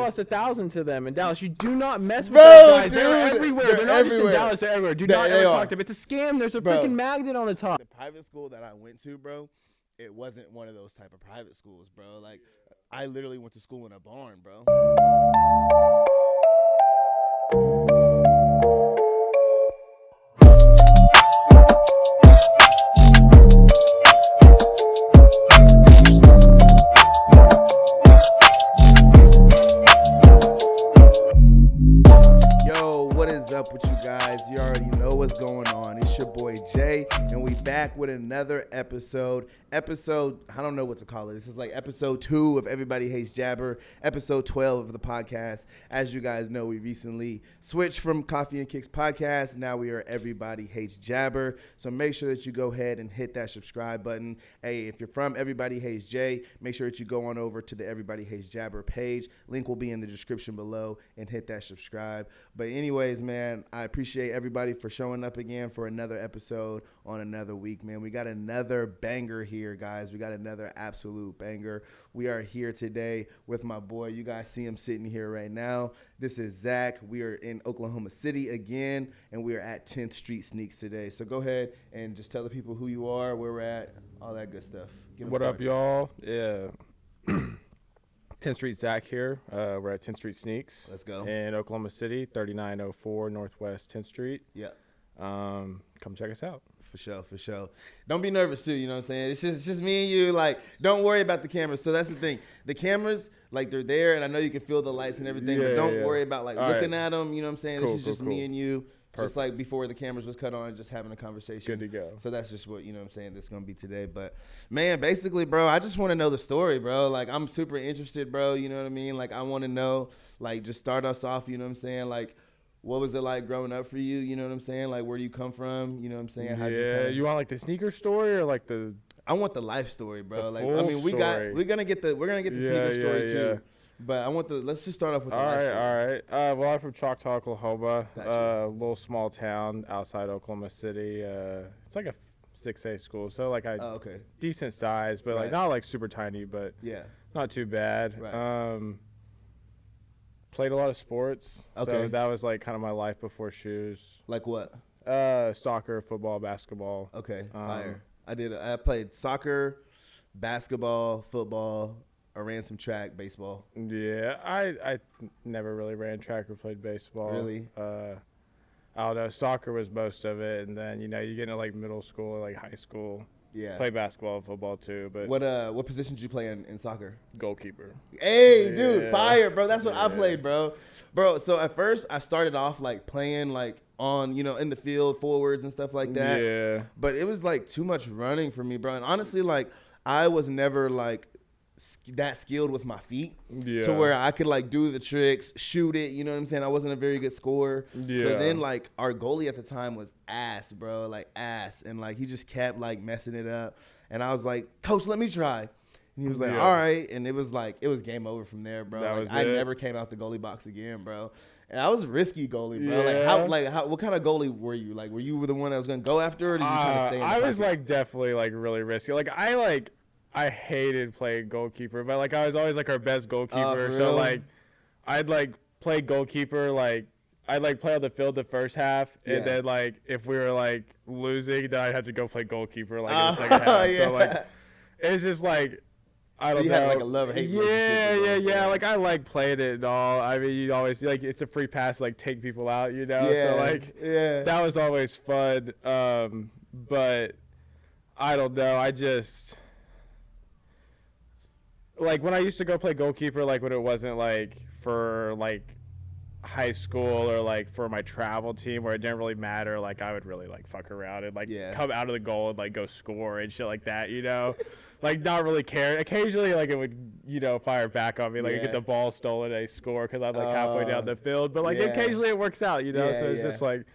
lost 1,000 to them in Dallas. You do not mess with Bro, those guys. dude, They're everywhere. They're not just in Dallas. They're everywhere. Do not ever talk to them. It's a scam. There's a freaking magnet on the top. The private school that I went to, bro, it wasn't one of those type of private schools, bro. Like, I literally went to school in a barn, bro. Up with you guys. You already know what's going on. It's your boy Jay, and we back with another episode. I don't know what to call it. This is like episode 2 of Everybody Hates Jabber, episode 12 of the podcast. As you guys know, we recently switched from Coffee and Kicks podcast. Now we are Everybody Hates Jabber. So make sure that you go ahead and hit that subscribe button. Hey, if you're from Everybody Hates Jay, make sure that you go on over to the Everybody Hates Jabber page. Link will be in the description below, and hit that subscribe. But anyways, man, I appreciate everybody for showing up again for another episode on another week, man. We got another banger here, guys. We got another absolute banger. We are here today with my boy. You guys see him sitting here right now. This is Zach. We are in Oklahoma City again, and we are at 10th Street Sneaks today. So go ahead and just tell the people who you are, where we're at, all that good stuff. What up, y'all? Yeah. 10thStZak here. We're at 10th Street Sneaks. Let's go. In Oklahoma City, 3904 Northwest 10th Street. Yeah. Come check us out. For sure. Don't be nervous too, you know what I'm saying? It's just me and you. Like, don't worry about the cameras. So that's the thing. The cameras, like, they're there, and I know you can feel the lights and everything, but don't worry about, like, looking at them, you know what I'm saying? This is just me and you. Perfect. Just like before the cameras was cut on, just having a conversation. Good to go. So that's just what, you know what I'm saying, this is going to be today. But, man, basically, bro, I just want to know the story, bro. Like, I'm super interested, bro, you know what I mean? Like, I want to know, like, just start us off, you know what I'm saying? Like, what was it like growing up for you? You know what I'm saying? Like, where do you come from? You know what I'm saying? How'd you want like the sneaker story or like the? I want the life story, bro. Like, I mean, we're gonna get the sneaker story too. But I want let's just start off with the life story. All right. Well, I'm from Choctaw, Oklahoma. A little small town outside Oklahoma City. It's like a 6A school, so like decent size, but like not like super tiny, but not too bad. Right. Played a lot of sports. Okay. So that was like kind of my life before shoes. Like what? Soccer, football, basketball. Okay. Fire. I played soccer, basketball, football. I ran some track, baseball. Yeah, I never really ran track or played baseball. Really? I don't know. Soccer was most of it, and then you get into like middle school or like high school. Yeah. Play basketball and football too, but what position did you play in soccer? Goalkeeper. Hey, dude, fire, bro. That's what I played, bro. So at first I started off like playing like on, in the field, forwards and stuff like that. Yeah. But it was like too much running for me, bro. And honestly, like I was never like that skilled with my feet to where I could like do the tricks, shoot it, you know what I'm saying? I wasn't a very good scorer. Yeah. So then like our goalie at the time was ass, bro, like ass. And like he just kept like messing it up. And I was like, Coach, let me try. And he was like, all right. And it was game over from there, bro. Like, I never came out the goalie box again, bro. And I was a risky goalie, bro. Yeah. What kind of goalie were you? Like, were you the one that was going to go after it, or did you kind of stay in the I was like definitely like really risky. I hated playing goalkeeper, but like I was always like our best goalkeeper. So like I'd like play goalkeeper, like I'd like play on the field the first half, and then like if we were like losing, then I'd have to go play goalkeeper like in the second half. So like it's just like I don't know. You had like a love-hate relationship. Yeah. Like I like playing it and all. I mean, you always like it's a free pass to like take people out, Yeah. So like that was always fun. But I don't know. I just. Like when I used to go play goalkeeper, like when it wasn't like for like high school or like for my travel team where it didn't really matter, like I would really like fuck around and like come out of the goal and like go score and shit like that, like not really care. Occasionally like it would, fire back on me, like get the ball stolen and I score because I'm like halfway down the field, but like occasionally it works out, so it's just like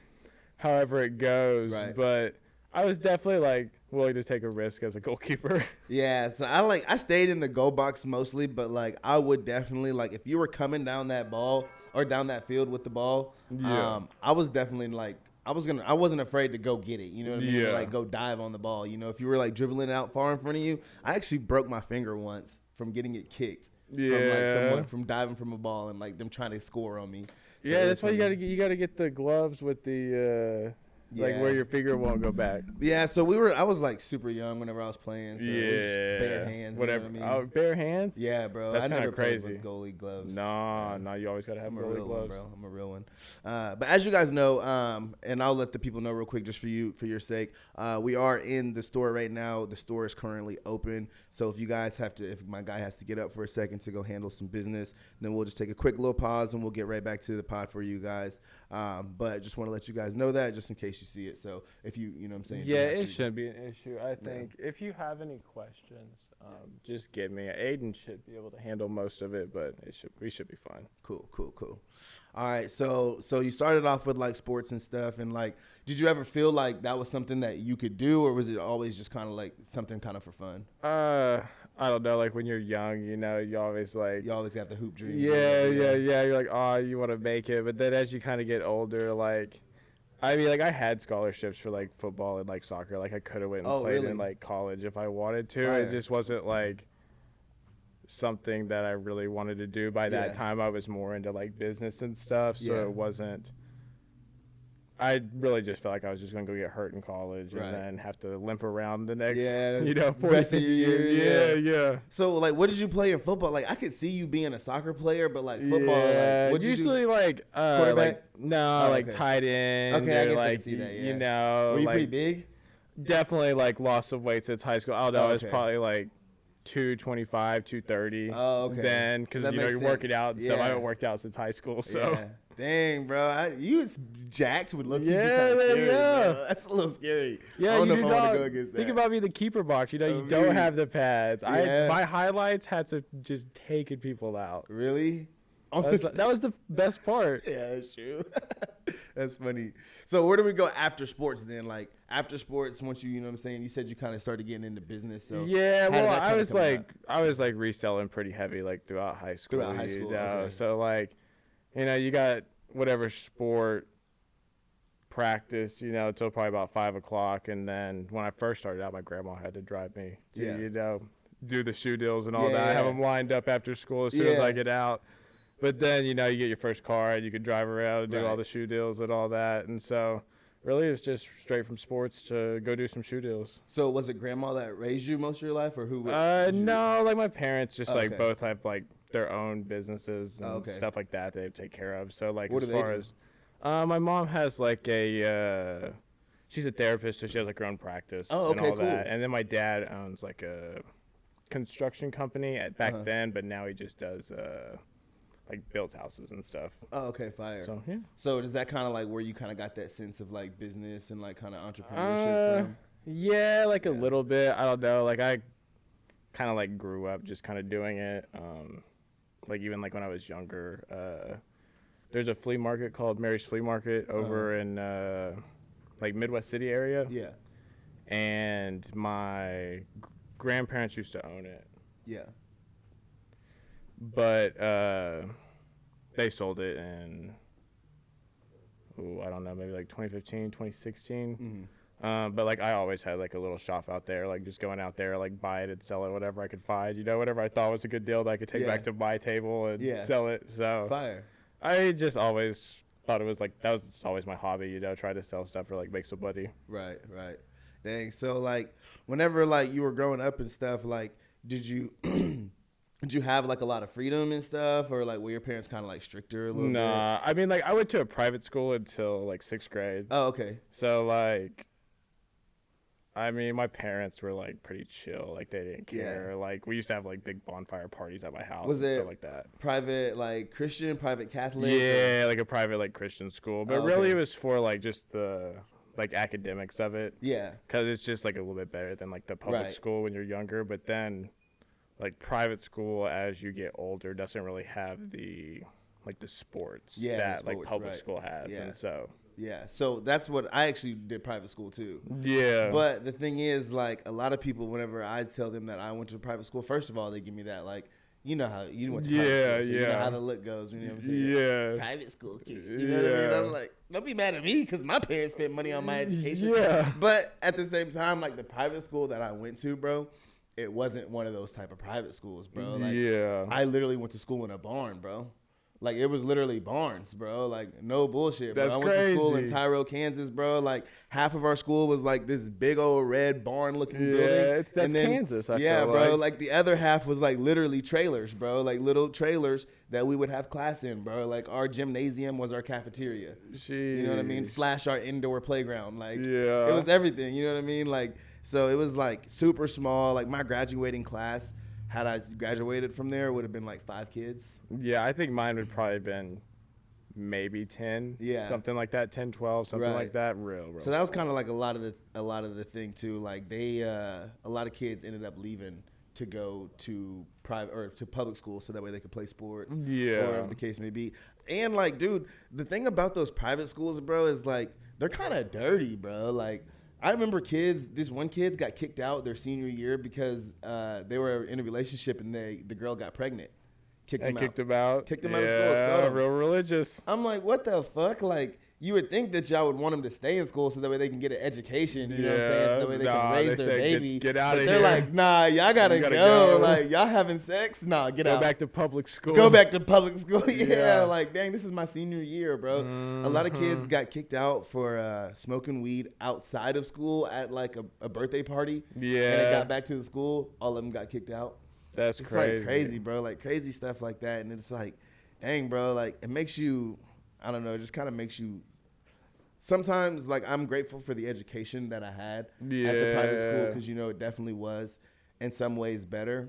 however it goes. Right. But I was definitely like willing to take a risk as a goalkeeper. Yeah, so I stayed in the goal box mostly, but like I would definitely like if you were coming down that ball or down that field with the ball, I was definitely like I wasn't afraid to go get it, you know what I mean? Yeah. Like go dive on the ball, if you were like dribbling it out far in front of you. I actually broke my finger once from getting it kicked. from like someone from diving from a ball and like them trying to score on me. So yeah, that's why you gotta get the gloves with the like where your finger won't go back. Yeah, so I was like super young whenever I was playing. So it was just bare hands. Whatever. You know what I mean? Bare hands? Yeah, bro. That's I never crazy. played with goalie gloves. No, you always gotta have goalie gloves, bro. I'm a real one. But as you guys know, and I'll let the people know real quick, just for your sake, we are in the store right now. The store is currently open. So if you guys if my guy has to get up for a second to go handle some business, then we'll just take a quick little pause and we'll get right back to the pod for you guys. But just want to let you guys know that just in case you see it. So if you know what I'm saying. Yeah, it shouldn't be an issue. I think if you have any questions, just give me. Aiden should be able to handle most of it, but we should be fine. Cool. All right, so you started off with like sports and stuff, and like, did you ever feel like that was something that you could do, or was it always just kind of like something kind of for fun? I don't know. Like when you're young, you know, you always got the hoop dreams. Yeah. You're like, oh, you want to make it, but then as you kind of get older, like. I mean, like, I had scholarships for, like, football and, like, soccer. Like, I could have went and played in, like, college if I wanted to. Fire. It just wasn't, like, something that I really wanted to do. By that time, I was more into, like, business and stuff. So it wasn't – I really just felt like I was just going to go get hurt in college and then have to limp around the next, 46 years. Yeah. So, like, what did you play in football? Like, I could see you being a soccer player, but, like, football, like, what usually, like, quarterback? Like, tight end. Okay, I guess like, I can see that, you know. Were you like, pretty big? Definitely, like, lost some weight since high school. I don't know. I was probably, like, 225, 230. Oh, okay. Then, because, you know, you're working out and stuff. I haven't worked out since high school, so. Yeah. Dang, bro. You was jacked with looking kind of scary. Bro. That's a little scary. Yeah, I don't know if I want to go against that. Think about me in the keeper box. You know, you don't have the pads. My highlights had to just taking people out. Really? That was the best part. Yeah, that's true. That's funny. So where do we go after sports then? Like after sports, once you know what I'm saying, you said you kind of started getting into business. So yeah, well, I was like reselling pretty heavy like throughout high school. Okay. So like, you know, you got whatever sport practice, you know, until probably about 5 o'clock. And then when I first started out, my grandma had to drive me to, you know, do the shoe deals and all that. I have them lined up after school as soon as I get out. But then, you know, you get your first car and you can drive around and do all the shoe deals and all that. And so really it's just straight from sports to go do some shoe deals. So was it grandma that raised you most of your life or who? No, like my parents just like both have like their own businesses and stuff like that they take care of. So like as far as my mom has like she's a therapist, so she has like her own practice and all that. And then my dad owns like a construction company back then, but now he just does like built houses and stuff. Oh, okay, fire. So yeah. So does that kind of like where you kind of got that sense of like business and like kind of entrepreneurship from? Yeah, like a little bit. I don't know. Like I kind of like grew up just kind of doing it. Like even like when I was younger, there's a flea market called Mary's Flea Market over in like Midwest City area. Yeah. And my grandparents used to own it. Yeah. But they sold it in, I don't know, maybe like 2015, 2016. Mm-hmm. But like I always had like a little shop out there, like just going out there, like buy it and sell it, whatever I could find, you know, whatever I thought was a good deal that I could take back to my table and sell it. So fire. I just always thought it was like, that was always my hobby, you know, try to sell stuff or like make some money. Right. Dang. So like whenever like you were growing up and stuff, like did you did you have like a lot of freedom and stuff, or like were your parents kind of like stricter a little bit? Nah, I mean like I went to a private school until like 6th grade. Oh, okay. So like, I mean my parents were like pretty chill, like they didn't care. Yeah. Like we used to have like big bonfire parties at my house. Was and stuff like that? Private like Christian, private Catholic? Yeah, like a private like Christian school, but really it was for like just the like academics of it. Yeah. Because it's just like a little bit better than like the public school when you're younger, but then. Like private school as you get older doesn't really have the like the sports that like public school has. And so that's what I actually did private school too. Yeah. But the thing is like a lot of people whenever I tell them that I went to private school, first of all they give me that like you know how you went to private school, so you know how the look goes, you know what I'm saying? Yeah. Private school kid. You know what I mean? I'm like, don't be mad at me because my parents spent money on my education. Yeah. But at the same time, like the private school that I went to, bro, it wasn't one of those type of private schools, bro. Like, yeah. I literally went to school in a barn, bro. Like, it was literally barns, bro. Like, no bullshit, bro. That's I went to school in crazy. Tyrell, Kansas, bro. Like, half of our school was like this big old red barn-looking building. Yeah, that's and then, Kansas, I yeah, feel bro. like. Like, the other half was like literally trailers, bro. Like, little trailers that we would have class in, bro. Like, our gymnasium was our cafeteria. Jeez. You know what I mean? / our indoor playground. Like, Yeah. it was everything. You know what I mean? Like, so it was like super small. Like, my graduating class, had I graduated from there, would have been like 5 kids. Yeah, I think mine would probably been maybe 10. Yeah. Something like that, 10, 12, something Right. like that. Real. So that was kind of like a lot of the thing too. Like, they a lot of kids ended up leaving to go to private or to public school so that way they could play sports. Yeah. Or whatever the case may be. And like, dude, the thing about those private schools, bro, is like they're kind of dirty, bro. Like, I remember this one kid got kicked out their senior year because they were in a relationship and the girl got pregnant. Kicked him out of school. Yeah, real religious. I'm like, what the fuck? Like, you would think that y'all would want them to stay in school so that way they can get an education, you know what I'm saying? So that way they can raise their baby. Get out of here. They're like, nah, y'all gotta go. Like, y'all having sex? Nah, get out. Go back to public school. Go back to public school. Yeah, like, dang, this is my senior year, bro. A lot of kids got kicked out for smoking weed outside of school at like a birthday party. Yeah. And they got back to the school. All of them got kicked out. That's It's crazy. like crazy, bro. Like, crazy stuff like that. And it's like, dang, bro. Like, it makes you, I don't know, it just kind of makes you. Sometimes, like, I'm grateful for the education that I had at the private school because, you know, it definitely was in some ways better.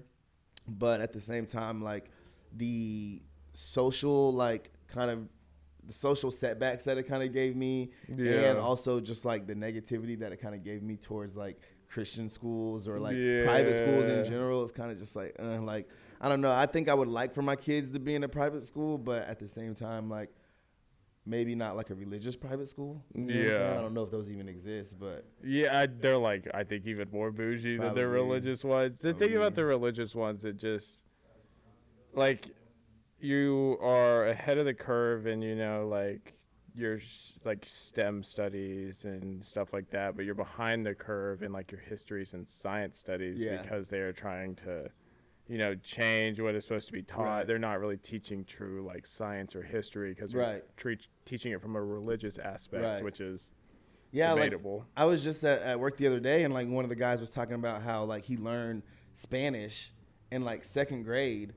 But at the same time, like, the social, like, kind of the social setbacks that it kind of gave me and also just, like, the negativity that it kind of gave me towards, like, Christian schools or, like, private schools in general. It's kind of just, like, I don't know. I think I would like for my kids to be in a private school, but at the same time, like, maybe not like a religious private school. You know what I'm saying? I don't know if those even exist, but yeah, they're like, I think even more bougie than the religious ones. The thing about the religious ones, it just like you are ahead of the curve, and you know, like your like STEM studies and stuff like that, but you're behind the curve in like your histories and science studies because they are trying to, you know, change what is supposed to be taught. Right. They're not really teaching true like science or history because they're teaching it from a religious aspect, which is debatable. Like, I was just at work the other day, and like one of the guys was talking about how like he learned Spanish in like 2nd grade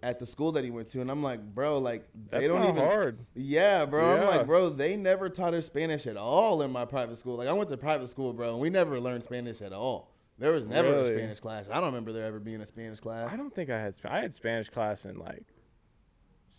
at the school that he went to, and I'm like, bro, like that's they don't even hard. Yeah, bro. Yeah. I'm like, bro, they never taught us Spanish at all in my private school. Like, I went to private school, bro, and we never learned Spanish at all. There was never a Spanish class. I don't remember there ever being a Spanish class. I don't think I had Spanish class in like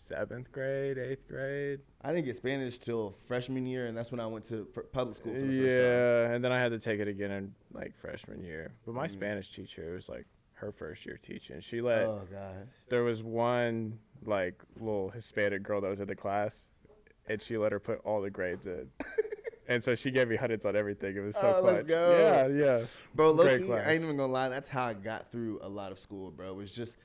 7th grade, 8th grade. I didn't get Spanish till freshman year, and that's when I went to public school for the first time. Yeah, and then I had to take it again in like freshman year. But my Spanish teacher, it was like her first year teaching. She let. Oh gosh. There was one like little Hispanic girl that was in the class, and she let her put all the grades in. And so she gave me hundreds on everything. It was so clutch. Let's go. Yeah. Bro, low-key, I ain't even gonna lie. That's how I got through a lot of school, bro. It was just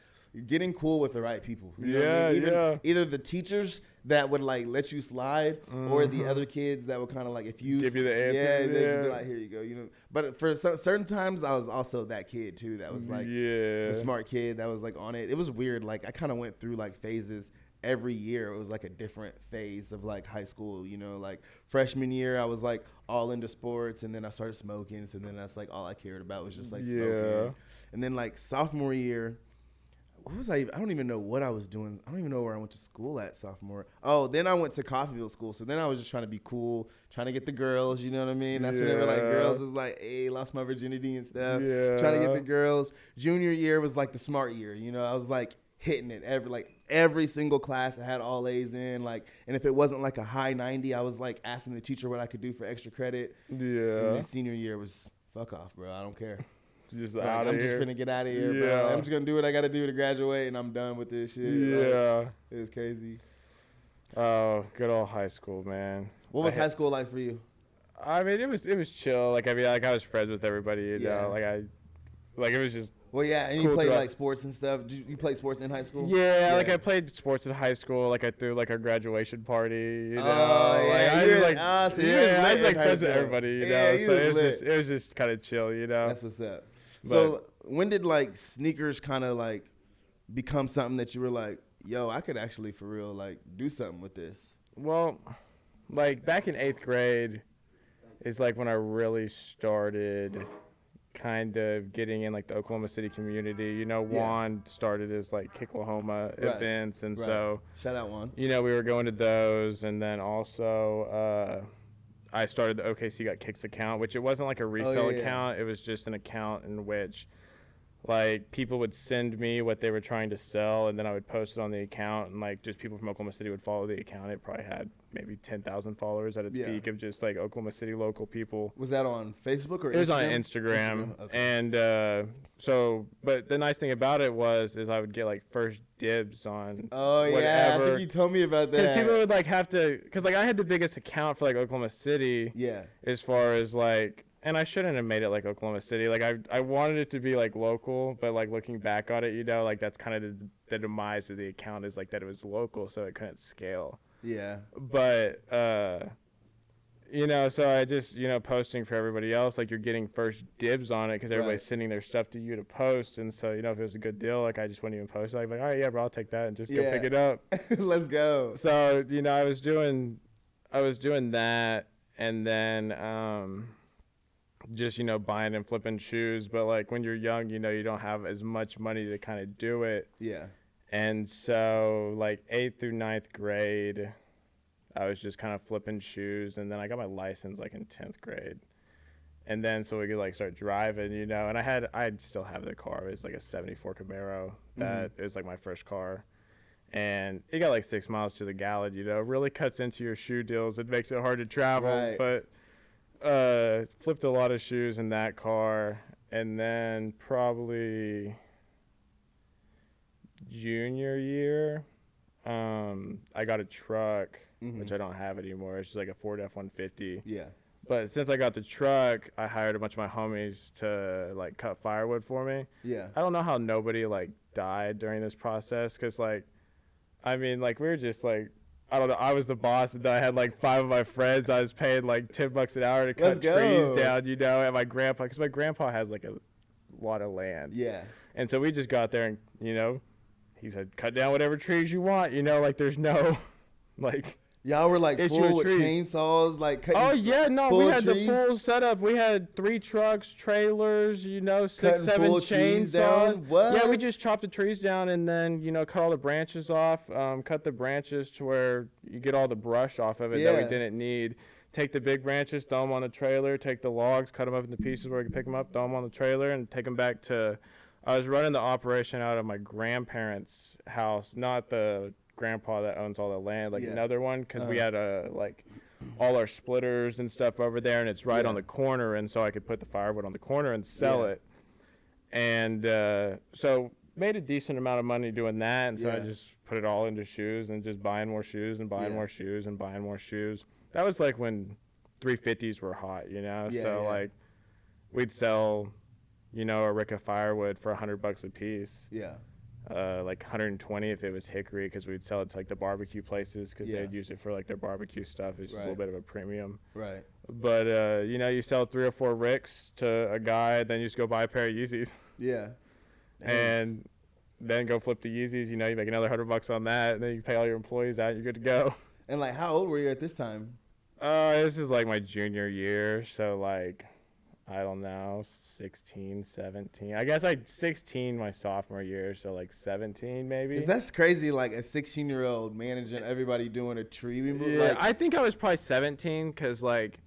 getting cool with the right people. You know what I mean? Either the teachers that would like let you slide, or the other kids that would kind of like if you give you the answer. They'd just be like, here you go. You know. But for certain times, I was also that kid too. That was like the smart kid that was like on it. It was weird. Like I kind of went through like phases. Every year it was like a different phase of like high school, you know, like freshman year I was like all into sports, and then I started smoking, so then that's like all I cared about was just like smoking. And then like sophomore year, what was I don't even know what I was doing. I don't even know where I went to school at sophomore. Oh, then I went to Coffeyville school, so then I was just trying to be cool, trying to get the girls, you know what I mean? That's whenever like girls was like, hey, lost my virginity and stuff, trying to get the girls. Junior year was like the smart year, you know. I was like hitting it every single class I had all A's in, like, and if it wasn't like a high 90, I was like asking the teacher what I could do for extra credit. And then senior year was fuck off, bro. I don't care. Just like, out of I'm here. just finna get out of here, bro. Like, I'm just gonna do what I gotta do to graduate, and I'm done with this shit. Like, it was crazy. Oh, good old high school, man. What was high school like for you? I mean, it was chill. Like, I mean, like I was friends with everybody, you know. Like it was just. Well, yeah, and cool, you played like sports and stuff. Did you play sports in high school? Yeah, like I played sports in high school. Like I threw like a graduation party. You know, I was like friends with everybody. You know, so it was just kind of chill. You know, that's what's up. So when did like sneakers kind of like become something that you were like, yo, I could actually for real like do something with this? Well, like back in 8th grade is like when I really started kind of getting in like the Oklahoma City community. You know, Juan started his like Kicklahoma events, and so shout out Juan. You know, we were going to those, and then also I started the OKC Got Kicks account, which it wasn't like a resale account. It was just an account in which like people would send me what they were trying to sell, and then I would post it on the account, and like just people from Oklahoma City would follow the account. It probably had maybe 10,000 followers at its peak of just like Oklahoma City local people. Was that on Facebook or Instagram? It was on Instagram. Okay. And but the nice thing about it is I would get like first dibs on whatever. Yeah, I think you told me about that. Because people would like have to, because like I had the biggest account for like Oklahoma City. Yeah. As far as like, and I shouldn't have made it like Oklahoma City. Like I wanted it to be like local, but like looking back on it, you know, like that's kind of the demise of the account is like that it was local, so it couldn't scale. Yeah. But you know, so I just, you know, posting for everybody else, like you're getting first dibs on it because everybody's sending their stuff to you to post, and so you know if it was a good deal, like I just wouldn't even post it. I'd be like, all right, yeah, bro, I'll take that and just go pick it up. Let's go. So you know, I was doing that, and then just, you know, buying and flipping shoes. But like when you're young, you know, you don't have as much money to kind of do it. Yeah. And so like 8th through 9th grade, I was just kind of flipping shoes, and then I got my license like in 10th grade. And then so we could like start driving, you know, and I still have the car. It was like a 74 Camaro. That is like my first car. And it got like 6 miles to the gallon, you know, really cuts into your shoe deals. It makes it hard to travel, but flipped a lot of shoes in that car. And then probably junior year, I got a truck, which I don't have anymore. It's just like a Ford F-150. Yeah. But since I got the truck, I hired a bunch of my homies to like cut firewood for me. Yeah. I don't know how nobody like died during this process, because like, I mean, like we were just like, I don't know. I was the boss, and I had like 5 of my friends. I was paying like $10 an hour to cut trees down, you know. And my grandpa, because my grandpa has like a lot of land. Yeah. And so we just got there, and you know, he said, cut down whatever trees you want, you know. Like there's no, like. Y'all were like full with chainsaws, like cutting. Oh yeah, no, we had the full setup. We had 3 trucks, trailers, you know, 6, 7 chainsaws. What? Yeah, we just chopped the trees down, and then, you know, cut all the branches off. Cut the branches to where you get all the brush off of it that we didn't need. Take the big branches, throw them on the trailer. Take the logs, cut them up into pieces where we can pick them up, throw them on the trailer, and take them back to. I was running the operation out of my grandparents' house, not the grandpa that owns all the land, like another one, because we had like all our splitters and stuff over there, and it's right on the corner, and so I could put the firewood on the corner and sell it. And so made a decent amount of money doing that, and so I just put it all into shoes and just buying more shoes and buying more shoes and buying more shoes. That was like when 350s were hot, you know. Like we'd sell, you know, a rick of firewood for $100 a piece. Like 120 if it was hickory, because we'd sell it to like the barbecue places, because they'd use it for like their barbecue stuff. It's just a little bit of a premium. But you know, you sell 3 or 4 ricks to a guy, then you just go buy a pair of Yeezys. And then go flip the Yeezys. You know, you make another $100 on that, and then you pay all your employees out, and you're good to go. And like, how old were you at this time? This is like my junior year, so like, I don't know, 16, 17. I guess like 16 my sophomore year, so like 17 maybe. Because that's crazy, like a 16-year-old managing everybody doing a tree removal. Yeah, like, I think I was probably 17, because like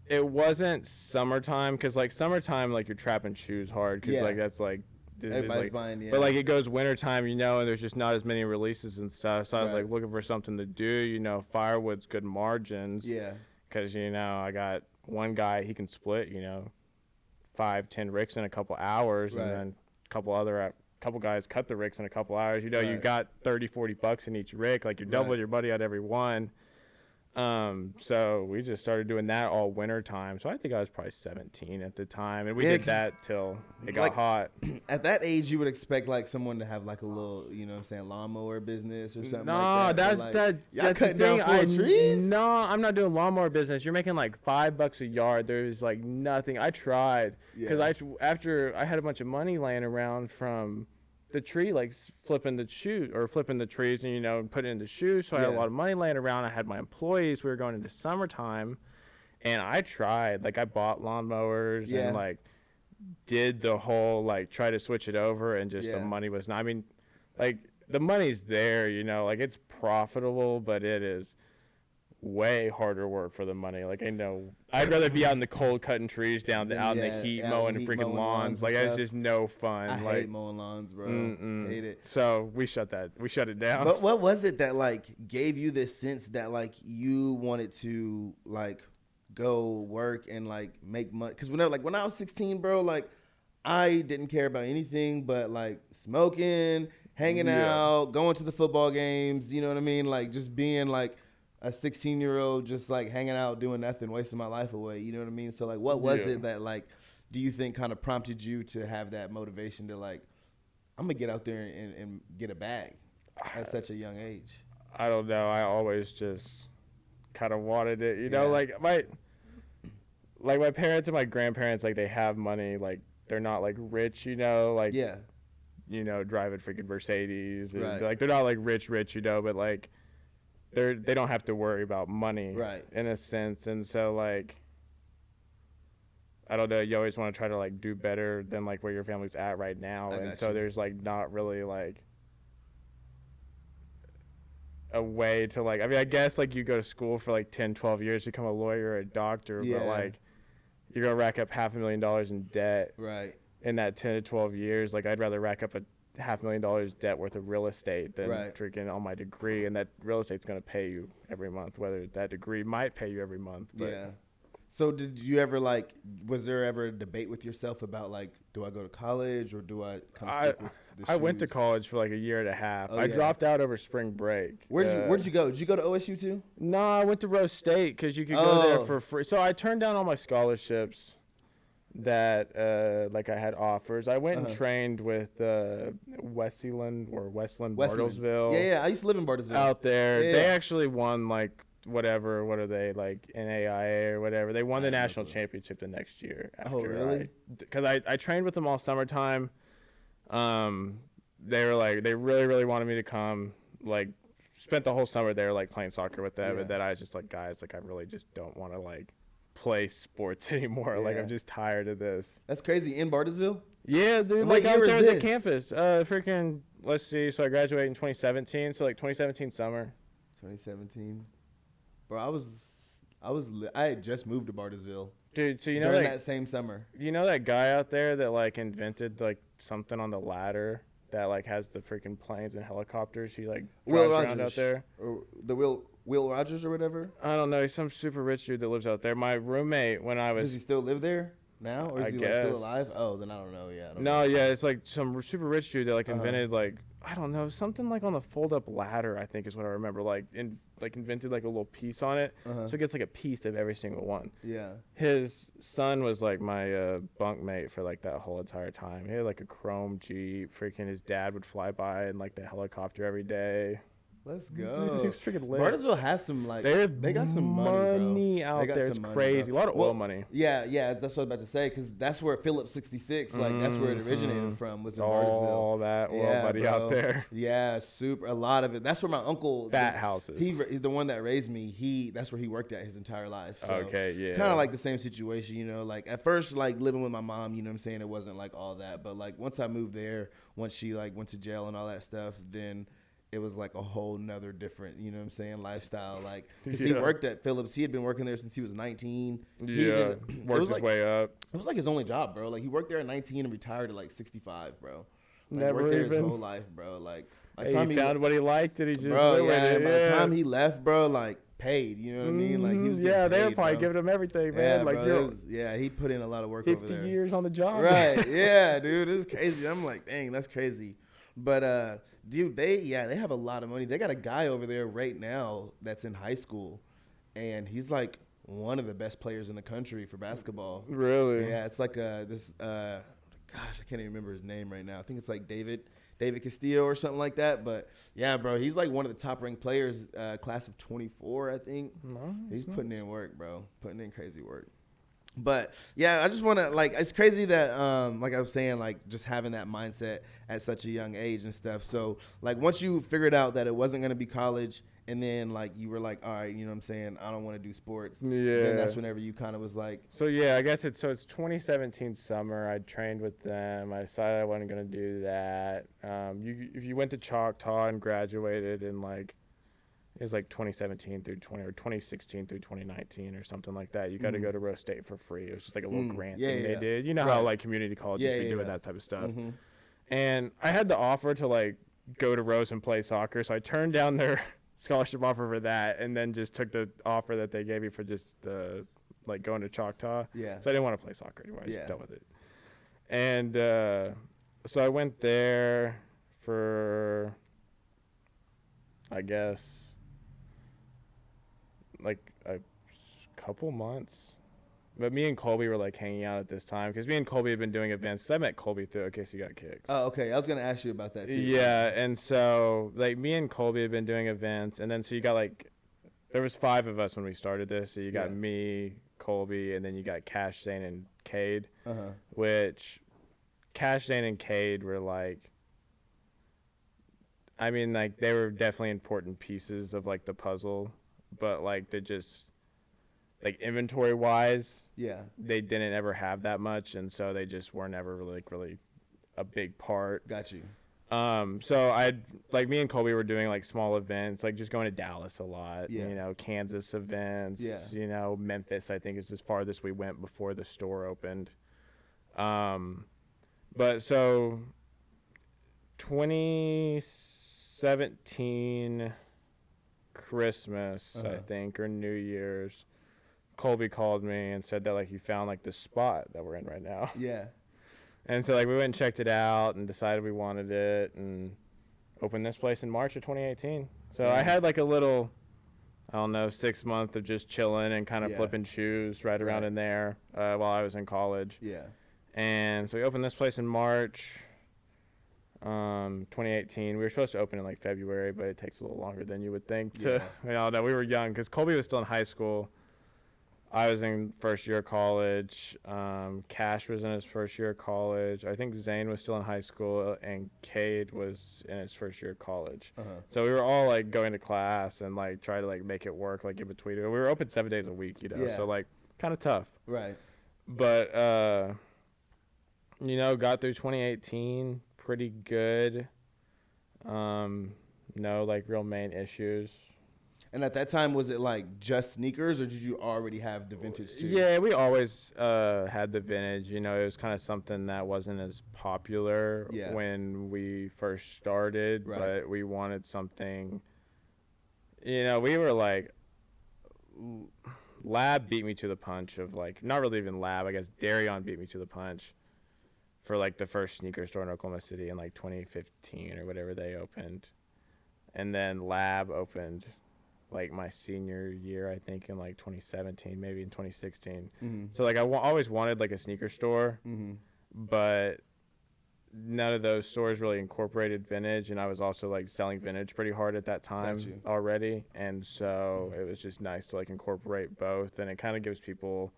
it wasn't summertime, because like summertime, like you're trapping shoes hard, because like that's like everybody's like, buying. But like it goes wintertime, you know, and there's just not as many releases and stuff. So I was like looking for something to do, you know. Firewood's good margins. Because you know, I got one guy, he can split, you know, 5-10 ricks in a couple hours, and then a couple guys cut the ricks in a couple hours. You know, you got $30-40 in each rick, like you're doubling your money out every one. So we just started doing that all winter time. So I think I was probably 17 at the time, and we did that till it got hot. At that age, you would expect like someone to have like a little, you know what I'm saying, lawnmower business or something like that. That's cutting down full trees? No, I'm not doing lawnmower business. You're making like $5 a yard. There's like nothing. I tried because after I had a bunch of money laying around from the tree, like flipping the trees and, put it in the shoes. So I had a lot of money laying around. I had my employees. We were going into summertime, and I tried. Like I bought lawnmowers and like did the whole like try to switch it over, and just the money was not. I mean, like the money's there, like it's profitable, but it is way harder work for the money. Like I know I'd rather be out in the cold cutting trees out in the heat mowing the freaking lawns. Like that's just no fun. I hate mowing lawns, bro. Hate it. So we shut it down. But what was it that like gave you this sense that like you wanted to like go work and like make money? Because when I was 16, bro, like I didn't care about anything but like smoking, hanging out, going to the football games, you know what I mean? Like just being like a 16-year-old just like hanging out doing nothing, wasting my life away, you know what I mean? So like what was it that like do you think kind of prompted you to have that motivation to like, I'm gonna get out there and get a bag at such a young age? I don't know. I always just kind of wanted it, like my parents and my grandparents, like they have money, like they're not like rich, like driving freaking Mercedes, and like they're not like rich, but like they don't have to worry about money, in a sense. And so like I don't know, you always want to try to like do better than like where your family's at right now. And so there's like not really like a way to like, I mean, I guess like you go to school for like 10-12 years, become a lawyer or a doctor, but like you're gonna rack up $500,000 in debt in that 10 to 12 years. Like I'd rather rack up a $500,000 debt worth of real estate than freaking on my degree, and that real estate's going to pay you every month, whether that degree might pay you every month. But. So did you ever like, was there ever a debate with yourself about like, do I go to college or do I kind of stick with the shoes? I went to college for like a year and a half. I dropped out over spring break. Where'd you go? Did you go to OSU too? No, I went to Rose State because you could go there for free. So I turned down all my scholarships that like I had offers. I went and trained with Westland Bartlesville. Yeah, I used to live in Bartlesville. Out there. They actually won like what are they, like NAIA or whatever. They won the national championship the next year. Really? Because I trained with them all summertime. They were like, they really, really wanted me to come, like spent the whole summer there like playing soccer with them. And then I was just like, guys, like I really just don't want to like play sports anymore. Like I'm just tired of this. That's crazy. In Bartlesville? Yeah, dude. Like out there at the campus. Freaking, let's see. So I graduated in 2017. So like 2017 summer. 2017. Bro, I had just moved to Bartlesville. Dude, so during that same summer. You know that guy out there that like invented like something on the ladder that like has the freaking planes and helicopters? He like drives around out there. Or the Will Rogers or whatever? I don't know. He's some super rich dude that lives out there. My roommate when I was... Does he still live there now? Or is he like still alive? Oh, then I don't know. Yeah. It's like some super rich dude that like invented like, I don't know, something like on the fold-up ladder, I think is what I remember. Like invented like a little piece on it. So it gets like a piece of every single one. Yeah. His son was like my bunk mate for like that whole entire time. He had like a chrome Jeep. Freaking his dad would fly by in like the helicopter every day. Let's go. He's freaking lit. Bartlesville has some like they got some money out there. It's crazy. A lot of oil money. Yeah, that's what I was about to say, because that's where Phillips 66, like that's where it originated from, was in Bartlesville. All that oil money out there. Yeah, super. A lot of it. That's where my uncle. Fat houses. He's the one that raised me. That's where he worked at his entire life. So kind of like the same situation, like at first, like living with my mom, you know what I'm saying, it wasn't like all that, but like once I moved there, once she like went to jail and all that stuff, then it was like a whole nother different, you know what I'm saying, lifestyle. Like, because he worked at Phillips. He had been working there since he was 19. Worked his way up. It was like his only job, bro. Like, he worked there at 19 and retired at like 65, bro. Like, Never worked there even. his whole life, bro. Like, by the time he found what he liked, and he just by the time he left, bro, like, paid, you know what I mean? Like, he was getting they were paid, probably bro. giving him everything, man. Like, bro, he put in a lot of work over there. 50 years on the job. Right, yeah, dude, it was crazy. I'm like, dang, that's crazy. But, dude, they have a lot of money. They got a guy over there right now that's in high school, and he's like one of the best players in the country for basketball. Really? Yeah, it's like gosh, I can't even remember his name right now. I think it's like David Castillo or something like that. But yeah, bro, he's like one of the top ranked players, class of 24, I think. He's putting in work, bro, putting in crazy work. But yeah, I just want to it's crazy that like I was saying, like just having that mindset at such a young age and stuff. So like once you figured out that it wasn't going to be college, and then like you were like, all right, you know what I'm saying, I don't want to do sports. Yeah. Then that's whenever you kind of was like. So yeah, I guess it's 2017 summer. I trained with them. I decided I wasn't going to do that. If you went to Choctaw and graduated in like, it was like 2017 through 2016 through 2019 or something like that. You got to go to Rose State for free. It was just like a little grant thing they did. You know how like community colleges be doing that type of stuff. And I had the offer to like go to Rose and play soccer, so I turned down their scholarship offer for that, and then just took the offer that they gave me for just like going to Choctaw. Yeah. So I didn't want to play soccer anymore. I just dealt with it. And so I went there for, I guess, like a couple months. But me and Colby were like hanging out at this time because me and Colby had been doing events. So I met Colby through OKC Got Kicks. Oh, okay. I was gonna ask you about that too. Yeah, and so like me and Colby had been doing events, and then so you got like, there was 5 of us when we started this. So you got me, Colby, and then you got Cash, Zane, and Cade. Which Cash, Zane, and Cade were like, I mean, like they were definitely important pieces of like the puzzle, but like they just, like inventory wise, they didn't ever have that much, and so they just weren't ever really a big part. Got you. So I'd like, me and Colby were doing like small events, like just going to Dallas a lot, you know, Kansas events, you know, Memphis I think is as farthest we went before the store opened. But so 2017 Christmas, I think, or New Year's, Colby called me and said that like he found like the spot that we're in right now. Yeah. And so like we went and checked it out and decided we wanted it and opened this place in March of 2018. So I had like a little, I don't know, 6 months of just chilling and kind of flipping shoes right around in there while I was in college. Yeah. And so we opened this place in March 2018. We were supposed to open in like February, but it takes a little longer than you would think to, you know, we were young because Colby was still in high school. I was in first year of college. Cash was in his first year of college. I think Zane was still in high school, and Cade was in his first year of college. So we were all like going to class and like try to like make it work like in between. We were open 7 days a week, you know, so like kind of tough. Right. But you know, got through 2018 pretty good. No like real main issues. And at that time, was it like just sneakers, or did you already have the vintage too? Yeah, we always had the vintage. You know, it was kind of something that wasn't as popular when we first started, but we wanted something. You know, we were like, Lab beat me to the punch of like, not really even Lab, I guess Darion beat me to the punch for like the first sneaker store in Oklahoma City in like 2015 or whatever they opened. And then Lab opened like my senior year, I think in like 2017, maybe in 2016. So like I always wanted like a sneaker store, but none of those stores really incorporated vintage, and I was also like selling vintage pretty hard at that time already, and so it was just nice to like incorporate both, and it kind of gives people,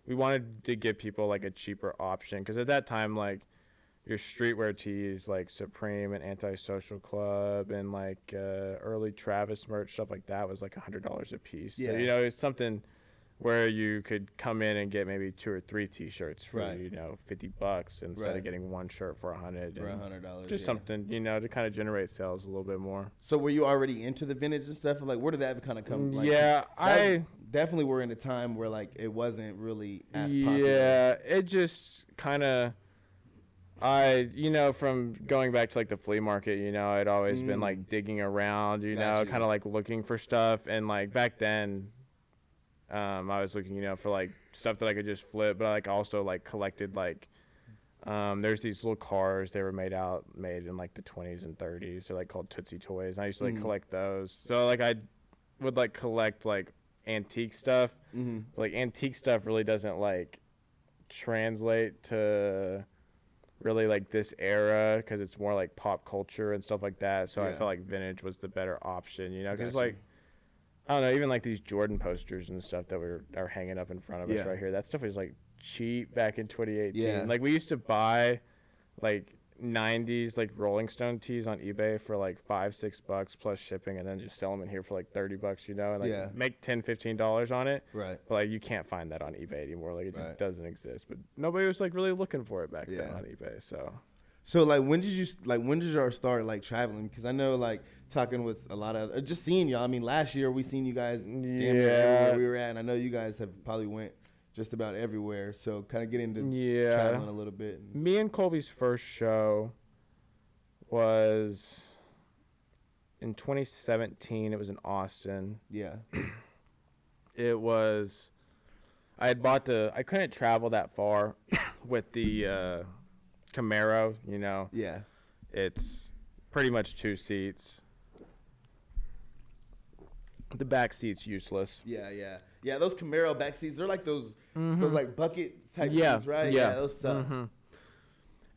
we wanted to give people like a cheaper option, because at that time like your streetwear tees like Supreme and Antisocial Club and like early Travis merch, stuff like that was like $100 a piece. So, you know, it's something where you could come in and get maybe 2 or 3 t-shirts for, you know, $50 instead of getting one shirt for $100. For $100. Just something, you know, to kind of generate sales a little bit more. So were you already into the vintage and stuff? Like, where did that kind of come? Like, I definitely were in a time where like it wasn't really as popular. Yeah, it just kind of, you know, from going back to like the flea market, you know, I'd always been like digging around, you know, kind of like looking for stuff. And like back then, I was looking, you know, for like stuff that I could just flip, but I like also like collected like, there's these little cars, they were made in like the 20s and 30s. They're like called Tootsie Toys. And I used to like collect those. So like I would like collect like antique stuff. Like antique stuff really doesn't like translate to really like this era because it's more like pop culture and stuff like that. So I felt like vintage was the better option, you know, because like I don't know, even like these Jordan posters and stuff that are hanging up in front of us right here. That stuff was like cheap back in 2018. Yeah. Like we used to buy like 90s like Rolling Stone tees on eBay for like $5-6 plus shipping, and then just sell them in here for like $30, you know, and like make $10-15 on it. Right. But like you can't find that on eBay anymore. Like it just doesn't exist. But nobody was like really looking for it back then on eBay. So like when did y'all start like traveling? Because I know like talking with a lot of just seeing y'all. I mean, last year we seen you guys damn near everywhere we were at, and I know you guys have probably went just about everywhere. So kind of get into traveling a little bit. Me and Colby's first show was in 2017. It was in Austin. Yeah. It was. I couldn't travel that far with the Camaro, you know. Yeah. It's pretty much 2 seats. The back seat's useless. Yeah, those Camaro back seats, they're like those like bucket type seats, right? Yeah, those suck.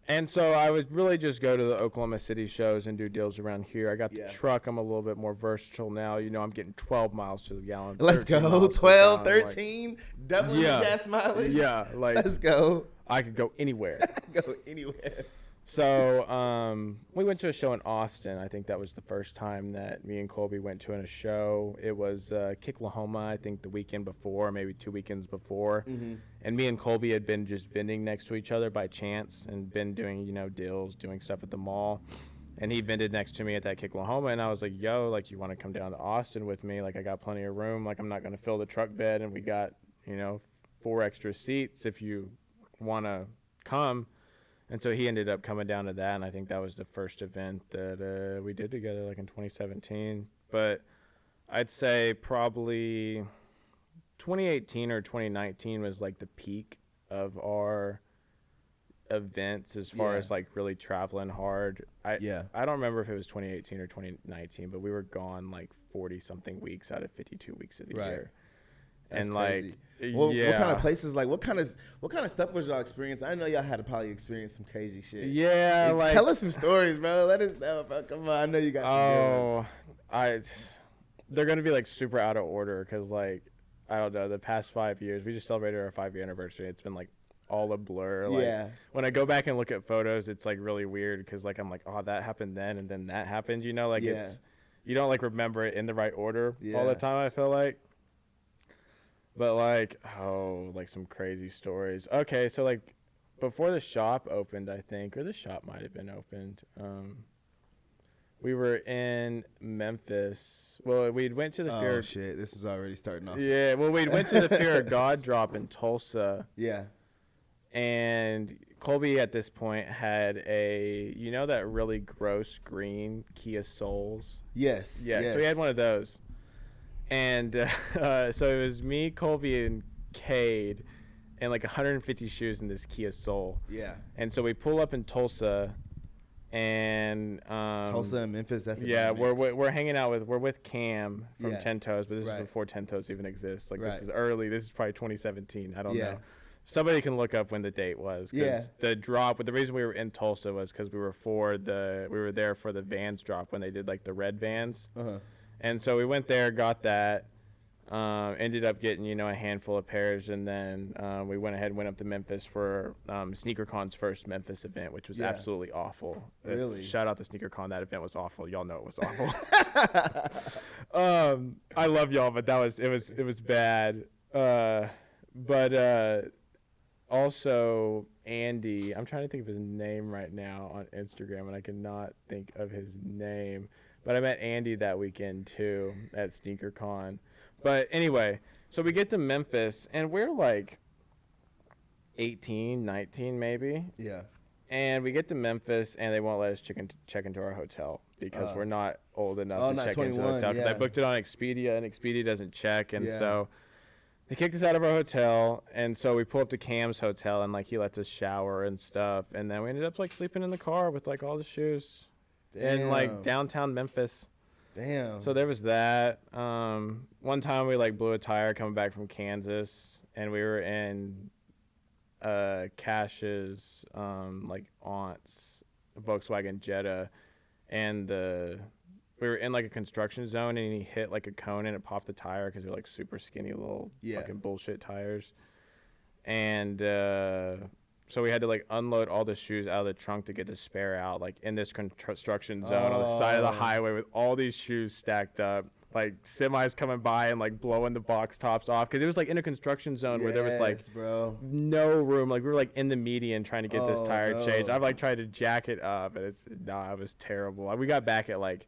And so I would really just go to the Oklahoma City shows and do deals around here. I got the truck. I'm a little bit more versatile now. You know, I'm getgetting 12 miles to the gallon. Let's go. 12, 13, doubling the gas mileage. Yeah, like let's go. I could go anywhere. Go anywhere. So we went to a show in Austin. I think that was the first time that me and Colby went to a show. It was Kicklahoma, I think the weekend before, maybe 2 weekends before. And me and Colby had been just vending next to each other by chance and been doing, you know, deals, doing stuff at the mall. And he vended next to me at that Kicklahoma, and I was like, yo, like, you want to come down to Austin with me? Like, I got plenty of room. Like, I'm not going to fill the truck bed, and we got, you know, 4 extra seats if you want to come. And so he ended up coming down to that, and I think that was the first event that we did together, like in 2017. But I'd say probably 2018 or 2019 was like the peak of our events as far as like really traveling hard. I don't remember if it was 2018 or 2019, but we were gone like 40-something weeks out of 52 weeks of the year. That's and crazy. Like, what kind of places, like what kind of stuff was y'all experiencing? I know y'all had to probably experience some crazy shit. Yeah, like tell us some stories, bro. Let us know, bro. Come on, I know you got some good ones. They're gonna be like super out of order because like I don't know, the past 5 years we just celebrated our 5-year anniversary. It's been like all a blur. Like when I go back and look at photos, it's like really weird because like I'm like, oh, that happened then and then that happened, you know, like it's you don't like remember it in the right order all the time, I feel like. But like, like some crazy stories. Okay, so like before the shop opened, I think, or the shop might have been opened, we were in Memphis. Well, we went to the Fear. Oh shit, this is already starting off. Yeah, well, we went to the Fear of God drop in Tulsa. Yeah. And Colby at this point had you know that really gross green Kia Souls? Yes. Yeah, so he had one of those. And so it was me, Colby, and Cade, and like 150 shoes in this Kia Soul. Yeah. And so we pull up in Tulsa, and Tulsa and Memphis. That's we're hanging out we're with Cam from 10thStZak, but this is before 10thStZak even exists. Like this is early. This is probably 2017. I don't know. Somebody can look up when the date was. The drop. But the reason we were in Tulsa was because we were there for the Vans drop when they did like the red Vans. And so we went there, got that, ended up getting, you know, a handful of pairs, and then we went up to Memphis for SneakerCon's first Memphis event, which was absolutely awful. Really? Shout out to SneakerCon. That event was awful. Y'all know it was awful. I love y'all, but it was bad. But also Andy, I'm trying to think of his name right now on Instagram, and I cannot think of his name. But I met Andy that weekend, too, at SneakerCon. But anyway, so we get to Memphis, and we're like 18, 19 maybe. Yeah. And we get to Memphis, and they won't let us check into our hotel because we're not old enough to check into the hotel. Because I booked it on Expedia, and Expedia doesn't check. And so they kicked us out of our hotel. And so we pull up to Cam's hotel, and, like, he lets us shower and stuff. And then we ended up, like, sleeping in the car with, like, all the shoes. In like downtown Memphis. Damn. So there was that. One time we like blew a tire coming back from Kansas, and we were in Cash's like aunt's Volkswagen Jetta, and we were in like a construction zone, and he hit like a cone and it popped the tire because they're like super skinny little fucking bullshit tires. And so we had to like unload all the shoes out of the trunk to get the spare out, like in this construction zone on the side of the highway with all these shoes stacked up, like semis coming by and like blowing the box tops off because it was like in a construction zone where there was like no room. Like we were like in the median trying to get this tire changed. I've like tried to jack it up, and it was terrible. We got back at like,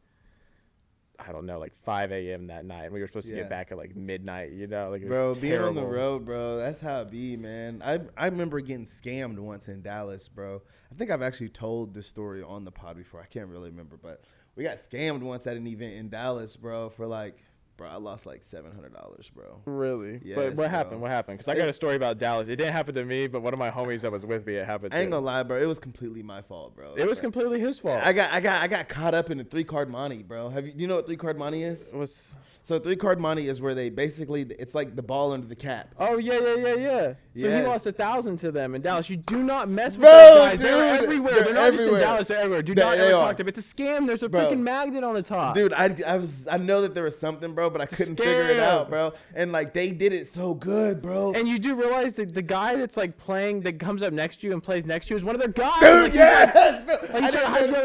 I don't know, like 5 a.m. that night. And we were supposed to get back at like midnight, you know? Like, it was being terrible. on the road, bro, that's how it be, man. I remember getting scammed once in Dallas, bro. I think I've actually told this story on the pod before. I can't really remember, but we got scammed once at an event in Dallas, bro, for like, bro, I lost like $700, bro. Really? Yes, but what happened? What happened? Because I got a story about Dallas. It didn't happen to me, but one of my homies that was with me, it happened to. I ain't gonna lie, bro. It was completely my fault, bro. It was completely his fault. I got caught up in the 3-card money, bro. Do you know what 3-card money is? So 3-card money is where they basically, it's like the ball under the cap. Oh, yeah. So yes. he lost 1,000 to them in Dallas. You do not mess with bro, those guys. Dude, they're everywhere. They're not just in Dallas. They're everywhere. Do not ever talk to them. It's a scam. There's a freaking magnet on the top. Dude, I know that there was something, bro, but I couldn't figure it out, bro. And like they did it so good, bro. And you do realize that the guy that's like playing, that comes up next to you and plays next to you is one of their guys. Dude, like, yes, bro.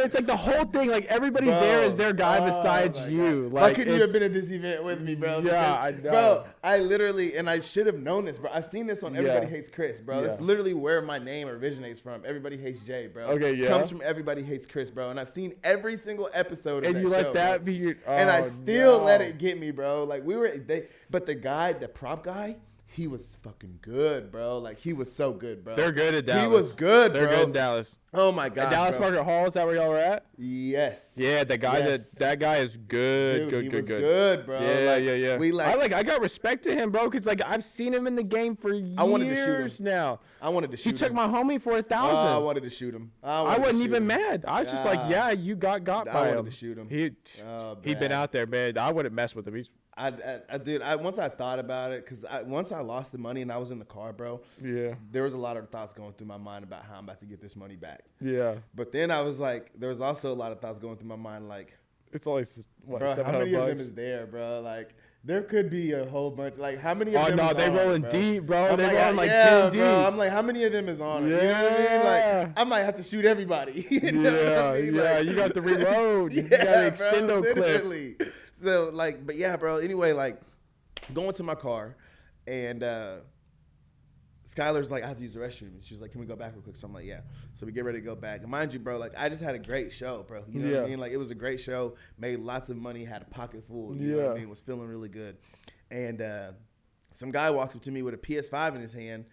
It's like the whole thing. Like everybody there is their guy besides you. Like, why couldn't you have been at this event with me, bro? Yeah, I know. Bro, I literally, and I should have known this, bro. I've seen this on Everybody Hates Chris, bro. That's literally where my name originates from. Everybody Hates Jay, bro. Okay, yeah. Comes from Everybody Hates Chris, bro. And I've seen every single episode of that show. And you let that be your... and I still let it get me, bro. Like but the prop guy, he was fucking good, bro. Like he was so good, bro. They're good at Dallas. He was good, bro. They're good in Dallas. Oh my god. At Dallas Market Hall, is that where y'all were at? Yes. Yeah, that guy that guy is good. Dude, he was good, bro. Yeah. I got respect to him, bro, because like I've seen him in the game for years. I wanted to shoot him now. I wanted to shoot him. He took my homie for 1,000. I wanted to shoot him. I wasn't even mad. I was just like, yeah, you got by him. I wanted to shoot him. He'd been out there, man. I wouldn't mess with him. He's once I thought about it, because once I lost the money and I was in the car, bro. Yeah. There was a lot of thoughts going through my mind about how I'm about to get this money back. Yeah. But then I was like, there was also a lot of thoughts going through my mind, like, it's always what, bro, how many of them is there, bro? Like, there could be a whole bunch. Like, how many of them? Oh no, they rolling deep, bro. They rolling like 10 deep. Bro. I'm like, how many of them is on it? You know what I mean? Like, I might have to shoot everybody. You know what I mean? Like, you got to reload. You got to extendo literally. clip. So like, but yeah, bro. Anyway, like, going to my car, and Skylar's like, I have to use the restroom. And she's like, can we go back real quick? So I'm like, yeah. So we get ready to go back. And mind you, bro, like I just had a great show, bro. You know what I mean? Like it was a great show. Made lots of money. Had a pocket full. You know what I mean? Was feeling really good. And some guy walks up to me with a PS5 in his hand.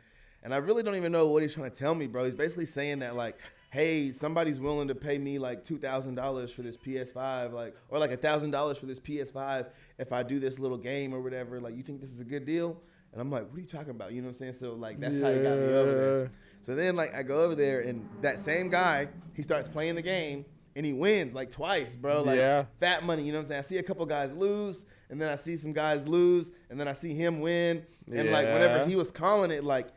And I really don't even know what he's trying to tell me, bro. He's basically saying that like, hey, somebody's willing to pay me like $2,000 for this PS5, like, or like $1,000 for this PS5 if I do this little game or whatever. Like, you think this is a good deal? And I'm like, what are you talking about? You know what I'm saying? So, like, that's how he got me over there. So then, like, I go over there, and that same guy, he starts playing the game, and he wins, like, twice, bro. Like, fat money, you know what I'm saying? I see a couple guys lose, and then I see some guys lose, and then I see him win. And, like, whenever he was calling it, like,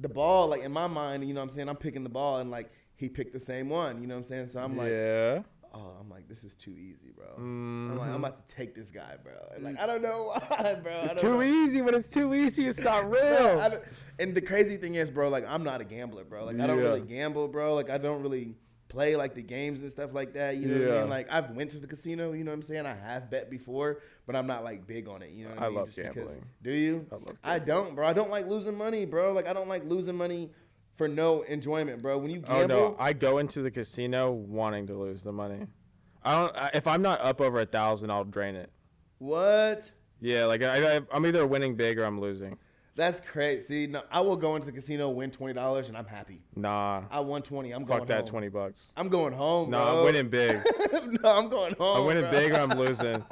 the ball, like, in my mind, you know what I'm saying? I'm picking the ball, and, like, he picked the same one, you know what I'm saying? So I'm like, I'm like, this is too easy, bro. I'm like, I'm about to take this guy, bro. And like, I don't know why, bro. It's too easy. When it's too easy, it's not real. Bro, and the crazy thing is, bro, like, I'm not a gambler, bro. Like, I don't really gamble, bro. Like, I don't really play, like, the games and stuff like that. You know what I mean? Like, I've went to the casino, you know what I'm saying? I have bet before, but I'm not, like, big on it. You know what I mean? I love gambling. Do you? I love gambling. I don't, bro. I don't like losing money, bro. Like, I don't like losing money for no enjoyment, bro. When you gamble. Oh, no. I go into the casino wanting to lose the money. If I'm not up over 1,000, I'll drain it. What? Yeah, like I'm either winning big or I'm losing. That's crazy. No, I will go into the casino, win $20, and I'm happy. Nah. I won 20. I'm going home. Fuck that $20. I'm going home, bro. Nah, I'm winning big. No, I'm going home. I'm winning big or I'm losing.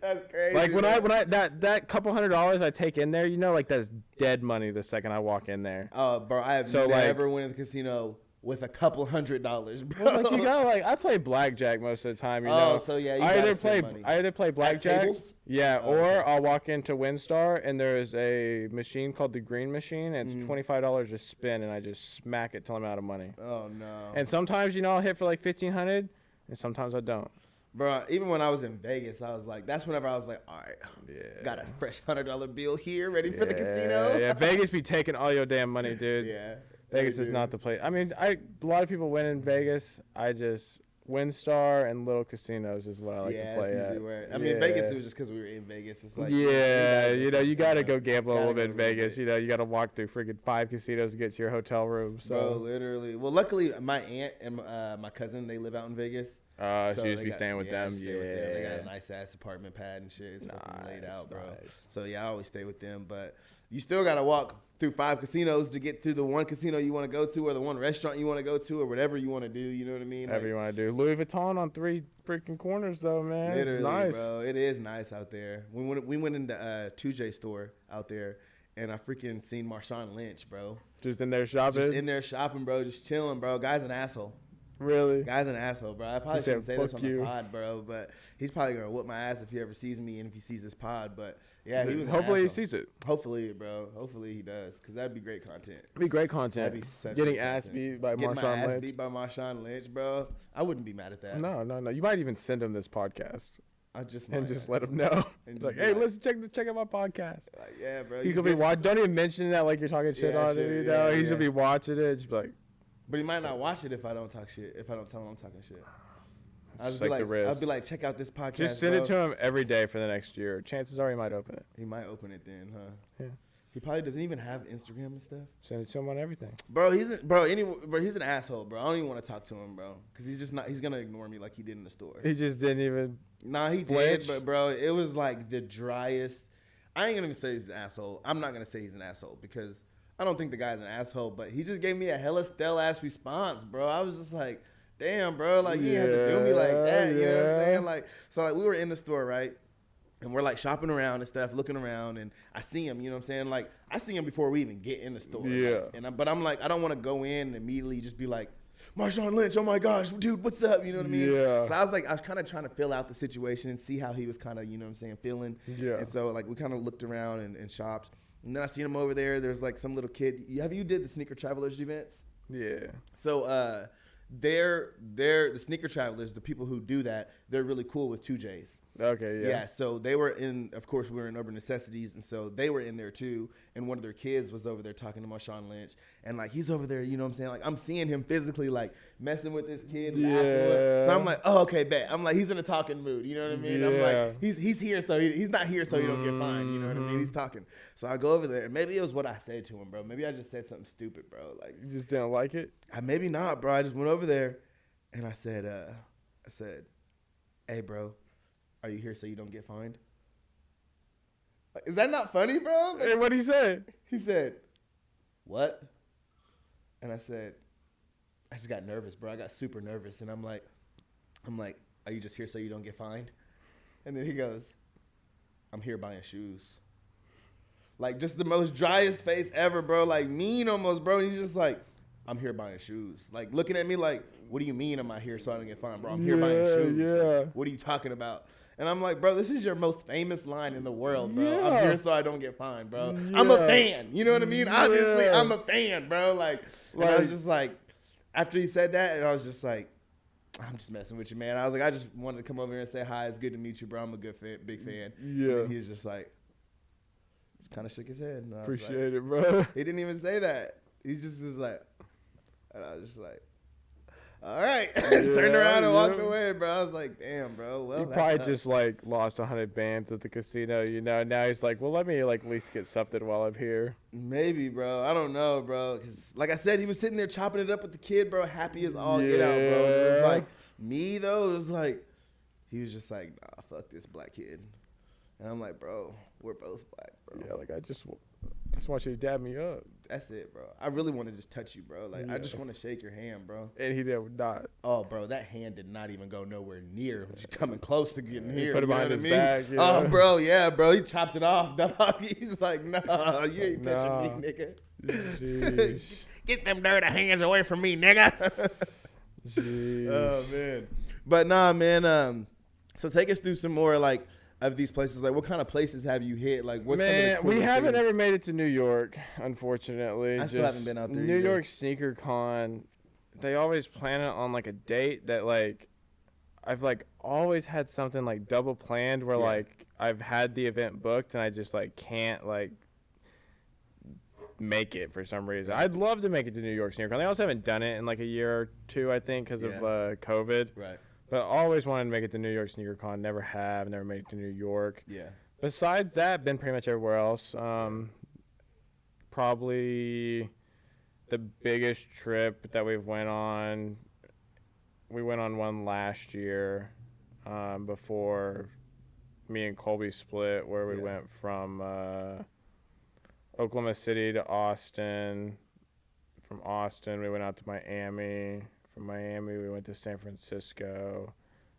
That's crazy. Like when I that couple $100 I take in there, you know, like that's dead money the second I walk in there. Oh, bro, I have never went to the casino with a couple $100, bro. Well, like you got I play blackjack most of the time. You know. So yeah, you I gotta spend money. either play blackjack. Yeah, or okay. I'll walk into WinStar and there's a machine called the green machine, and it's $25 to spin, and I just smack it till I'm out of money. Oh no. And sometimes I'll hit for like 1,500, and sometimes I don't. Bro, even when I was in Vegas, I was like, that's whenever I was like, all right, got a fresh $100 bill here, ready for the casino. Yeah, Vegas be taking all your damn money, dude. Yeah. Vegas is not the place. I mean, a lot of people win in Vegas. I just WinStar and little casinos is what I like to play at. Where, I mean, Vegas, it was just because we were in Vegas. It's like, you got to go gamble a little bit in Vegas. You got to walk through freaking 5 casinos to get to your hotel room. So. Bro, literally. Well, luckily, my aunt and my cousin, they live out in Vegas. So you used to be staying with them. Yeah. They got a nice-ass apartment pad and shit. It's fucking laid out, bro. Nice. So, yeah, I always stay with them. But you still got to walk through 5 casinos to get to the one casino you want to go to or the one restaurant you want to go to or whatever you want to do. You know what I mean? Whatever you want to do. Louis Vuitton on 3 freaking corners, though, man. Literally, it's nice. Bro. It is nice out there. We went into 2J store out there, and I freaking seen Marshawn Lynch, bro. Just in there shopping? Bro. Just chilling, bro. Guy's an asshole. Really? Guy's an asshole, bro. I probably shouldn't say this on the pod, bro, but he's probably going to whoop my ass if he ever sees me and if he sees this pod, but yeah, he was hopefully he sees it. Hopefully, bro. Hopefully he does, because that'd be great content. It'd be great content. That'd be such Getting ass beat by Marshawn Lynch. Getting my ass beat by Marshawn Lynch, bro. I wouldn't be mad at that. No. You might even send him this podcast. Just let him know. Like, hey, let's check out my podcast. Like, yeah, bro. He could be watching. Don't even mention that like you're talking shit on it. You know, he should be watching it. Just be like. But he might not watch it if I don't talk shit. If I don't tell him I'm talking shit. I'd be like, check out this podcast. Just send it to him every day for the next year. Chances are he might open it. He might open it then, huh? Yeah. He probably doesn't even have Instagram and stuff. Send it to him on everything. Bro, he's an asshole, bro. I don't even want to talk to him, bro, because he's gonna ignore me like he did in the store. He just didn't even. Nah, he did, but bro, it was like the driest. I ain't gonna even say he's an asshole. I'm not gonna say he's an asshole because I don't think the guy's an asshole, but he just gave me a hella stale ass response, bro. I was just like, damn, bro, like you didn't have to do me like that. You know what I'm saying? Like, so like we were in the store, right? And we're like shopping around and stuff, looking around, and I see him, you know what I'm saying? Like, I see him before we even get in the store. Yeah. Like, but I'm like, I don't want to go in and immediately just be like, Marshawn Lynch, oh my gosh, dude, what's up? You know what I mean? Yeah. So I was kind of trying to fill out the situation and see how he was kind of, you know what I'm saying, feeling. Yeah. And so like we kind of looked around and shopped. And then I seen him over there. There's like some little kid. You did the Sneaker Travelers events? Yeah. So they're the Sneaker Travelers, the people who do that, they're really cool with 2Js. Okay, yeah. Yeah, so they were of course, we were in Urban Necessities, and so they were in there too. And one of their kids was over there talking to Marshawn Lynch. And like, he's over there, you know what I'm saying? Like, I'm seeing him physically, like, messing with this kid. Yeah. So I'm like, oh, okay, bet. I'm like, he's in a talking mood, you know what I mean? Yeah. I'm like, he's here, so he's not here so he don't get fined, you know what I mean? He's talking. So I go over there, and maybe it was what I said to him, bro. Maybe I just said something stupid, bro. Like, You just didn't like it? Maybe not, bro. I just went over there, and I said, hey, bro, are you here so you don't get fined? Like, is that not funny, bro? Hey, what'd he say? He said, what? And I said, I just got nervous, bro. I got super nervous. And I'm like, are you just here so you don't get fined? And then he goes, I'm here buying shoes. Like, just the most driest face ever, bro. Like, mean almost, bro. And he's just like, I'm here buying shoes. Like, looking at me like, what do you mean am I here so I don't get fined, bro? I'm here buying shoes. Yeah. Like, what are you talking about? And I'm like, bro, this is your most famous line in the world, bro. Yeah. I'm here so I don't get fined, bro. Yeah. I'm a fan. You know what I mean? Yeah. Obviously, I'm a fan, bro. Like, and I was just like, after he said that, and I was just like, I'm just messing with you, man. I was like, I just wanted to come over here and say hi. It's good to meet you, bro. I'm a big fan. Yeah. And he was just like, kind of shook his head. And Appreciate it, bro. He didn't even say that. He just was like, and I was just like, all right. Turned around and walked away, bro. I was like, damn, bro. Well, he probably just like lost 100 bands at the casino, you know. Now he's like, well, let me like at least get something while I'm here. Maybe, bro. I don't know, bro. Because like I said, he was sitting there chopping it up with the kid, bro. Happy as all get out, bro. And it was like me though. It was like he was just like, nah, fuck this black kid. And I'm like, bro, we're both black, bro. Yeah, like I just want you to dab me up. That's it, bro. I really want to just touch you, bro. Like, I just want to shake your hand, bro. And he did not. Oh, bro, that hand did not even go nowhere near. Just coming close to getting here. Put it behind his back. You know? Oh, bro, yeah, bro. He chopped it off, dog. He's like, nah, you ain't touching me, nigga. Get them dirty hands away from me, nigga. Oh man, but nah, man. So take us through some more like of these places. Like, what kind of places have you hit? Like, what's some of the we haven't ever made it to New York, unfortunately. I still haven't been out there. New York Sneaker Con. They always plan it on like a date that like I've like always had something like double planned where like I've had the event booked and I just like can't like make it for some reason. I'd love to make it to New York Sneaker Con. They also haven't done it in like a year or two, I think, because of COVID. Right. But I always wanted to make it to New York Sneaker Con. Never made it to New York. Yeah. Besides that, been pretty much everywhere else. Probably the biggest trip that we went on one last year before me and Colby split, where we went from Oklahoma City to Austin. From Austin, we went out to Miami. From Miami, we went to San Francisco.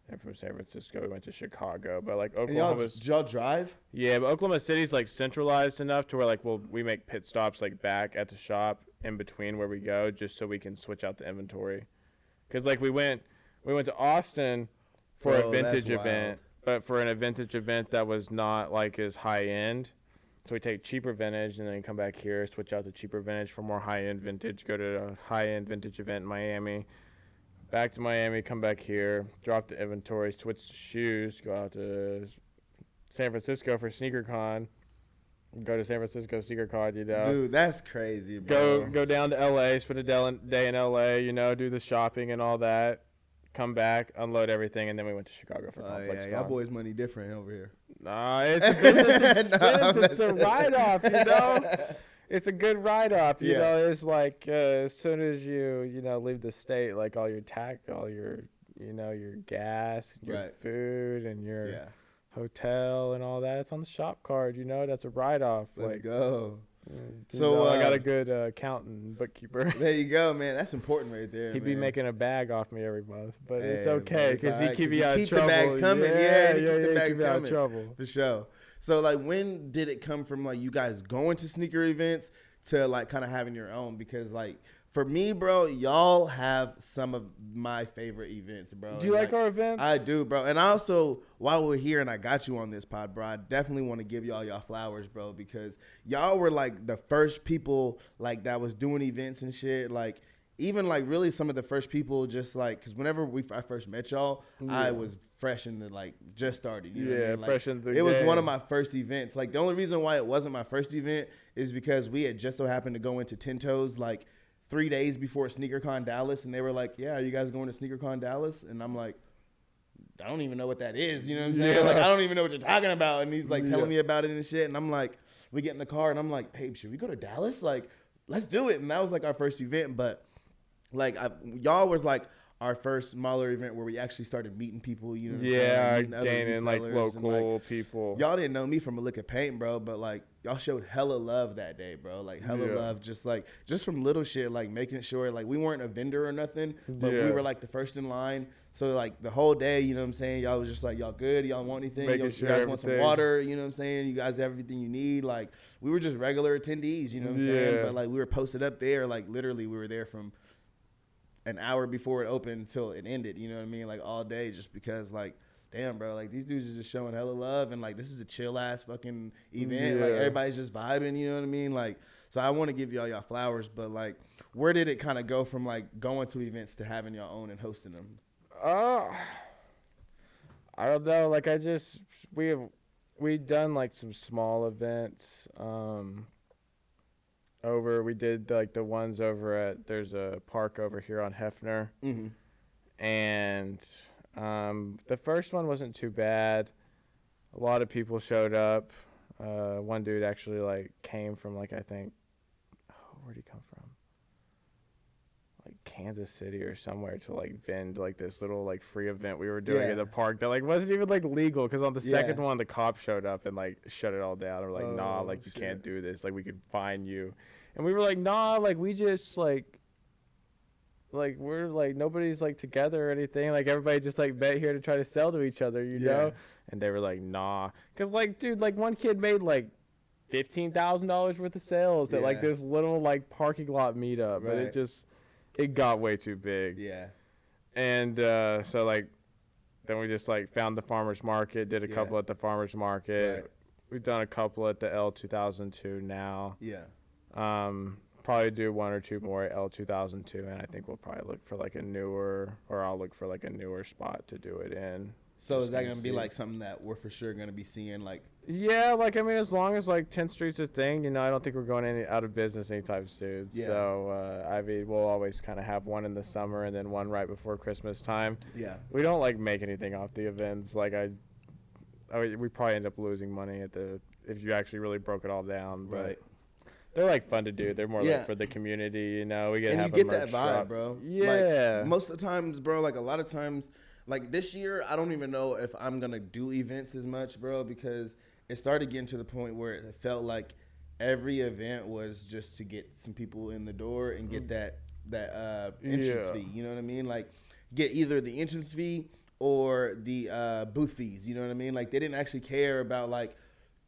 And from San Francisco, we went to Chicago. But like Oklahoma, did y'all drive? Yeah, but Oklahoma City's like centralized enough to where like we make pit stops like back at the shop in between where we go, just so we can switch out the inventory. Because like we went to Austin for a vintage event, but for a vintage event that was not like as high end. So we take cheaper vintage and then come back here, switch out to cheaper vintage for more high end vintage, go to a high end vintage event in Miami. Back to Miami, come back here, drop the inventory, switch the shoes, go out to San Francisco for SneakerCon. Go to San Francisco SneakerCon, you know. Dude, that's crazy, bro. Go down to LA, spend a day in LA, you know, do the shopping and all that. Come back, unload everything, and then we went to Chicago for Complex Con. Y'all boys' money different over here. Nah, it's a business expense. It's a write-off, you know. It's a good write-off, you know. It's like as soon as you leave the state, like all your your gas, your food, and your hotel and all that, it's on the shop card, you know. That's a write-off. Let's go. So I got a good accountant and bookkeeper. There you go, man. That's important right there. He'd be making a bag off me every month, but it's okay because he keep you out of Keep trouble. the bags coming, keep the bags keep you out of coming. trouble For sure. So like, when did it come from like you guys going to sneaker events to like kind of having your own? Because like for me, bro, y'all have some of my favorite events, bro. Do you like our events? I do, bro. And also, while we're here and I got you on this pod, bro, I definitely want to give y'all flowers, bro, because y'all were like the first people like that was doing events and shit. Like even like really some of the first people just like, because whenever I first met y'all, I was fresh in the like just started. You know what I mean? Like, fresh in the It game. was one of my first events. Like the only reason why it wasn't my first event is because we had just so happened to go into 10thStZak like 3 days before SneakerCon Dallas, and they were like, "Yeah, are you guys going to SneakerCon Dallas?" And I'm like, "I don't even know what that is." You know what I'm saying? Like, I don't even know what you're talking about. And he's like telling me about it and shit. And I'm like, we get in the car, and I'm like, "Babe, should we go to Dallas? Like, let's do it." And that was like our first event. But like, y'all was like our first smaller event where we actually started meeting people. You know what I'm saying? Gaining like local people. Y'all didn't know me from a lick of paint, bro, but like y'all showed hella love that day, bro. Like hella love, just from little shit, like making sure like we weren't a vendor or nothing, but we were like the first in line. So like the whole day, you know what I'm saying? Y'all was just like, y'all good? Y'all want anything? You guys want some water? You know what I'm saying? You guys have everything you need? Like we were just regular attendees, you know what I'm saying? But like we were posted up there, like literally we were there from an hour before it opened until it ended, you know what I mean? Like all day, just because like, damn, bro, like these dudes are just showing hella love, and like this is a chill ass fucking event. Like everybody's just vibing, you know what I mean? Like, so I want to give y'all flowers, but like, where did it kind of go from like going to events to having your own and hosting them? I don't know. Like we done like some small events. We did like the ones over at, there's a park over here on Hefner. And the first one wasn't too bad. A lot of people showed up. One dude actually like came from like, I think, where'd he come from? Like Kansas City or somewhere to like vend like this little like free event we were doing at the park that like wasn't even like legal, because on the second one the cops showed up and like shut it all down. We're like, nah, like you can't do this, like we could fine you. And we were like, nah, like we just like we're like nobody's like together or anything, like everybody just like met here to try to sell to each other, you know. And they were like, nah, because like dude, like one kid made like $15,000 worth of sales at like this little like parking lot meetup, but it got way too big. Yeah. And so like then we just like found the farmers market, did a couple at the farmers market. Right. We've done a couple at the L2002 now. Yeah. Probably do one or two more at L2002, and I think we'll probably look for like I'll look for like a newer spot to do it in. So is that going to be like something that we're for sure going to be seeing like? Yeah, like I mean, as long as like 10th Street's a thing, you know, I don't think we're going out of business anytime soon. Yeah. So I mean, we'll always kind of have one in the summer and then one right before Christmas time. Yeah. We don't like make anything off the events. Like we probably end up losing money if you actually really broke it all down. But right. They're like fun to do. They're more like for the community, you know. We get and you get that vibe, shop. Bro. Yeah. Like, most of the times, bro. Like a lot of times, like this year, I don't even know if I'm gonna do events as much, bro, because it started getting to the point where it felt like every event was just to get some people in the door and get that entrance fee. You know what I mean? Like get either the entrance fee or the booth fees. You know what I mean? Like they didn't actually care about like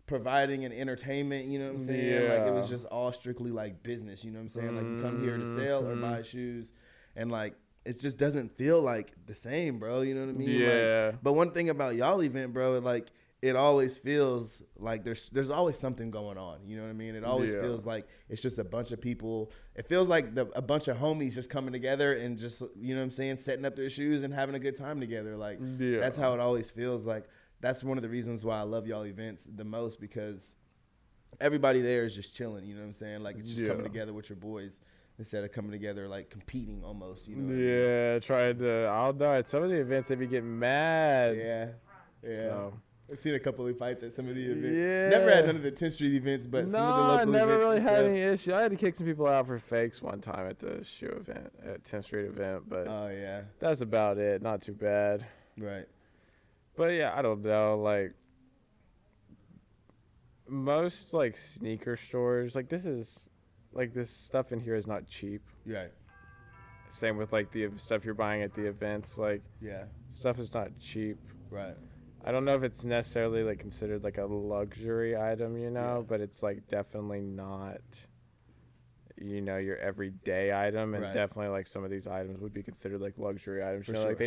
providing an entertainment, you know what I'm saying? Yeah. Like it was just all strictly like business, you know what I'm saying? Like you come here to sell or buy shoes, and like it just doesn't feel like the same, bro. You know what I mean? Yeah. Like, but one thing about y'all event, bro, like it always feels like there's always something going on. You know what I mean? It always feels like it's just a bunch of people. It feels like a bunch of homies just coming together and just, you know what I'm saying, setting up their shoes and having a good time together. Like that's how it always feels like. That's one of the reasons why I love y'all events the most, because everybody there is just chilling, you know what I'm saying? Like, it's just coming together with your boys instead of coming together, like, competing almost, you know what I mean? Trying to, I'll know, at some of the events, they be getting mad. Yeah. So. I've seen a couple of fights at some of the events. Yeah. Never had none of the 10th Street events, but some of the local events. I never really had any issue. I had to kick some people out for fakes one time at the shoe event, at 10th Street event, but that's about it. Not too bad. Right. But yeah, I don't know, like most like sneaker stores, like this stuff in here is not cheap. Right. Same with like the stuff you're buying at the events, like stuff is not cheap. Right. I don't know if it's necessarily like considered like a luxury item, you know, but it's like definitely not, you know, your everyday item, and definitely like some of these items would be considered like luxury items. Like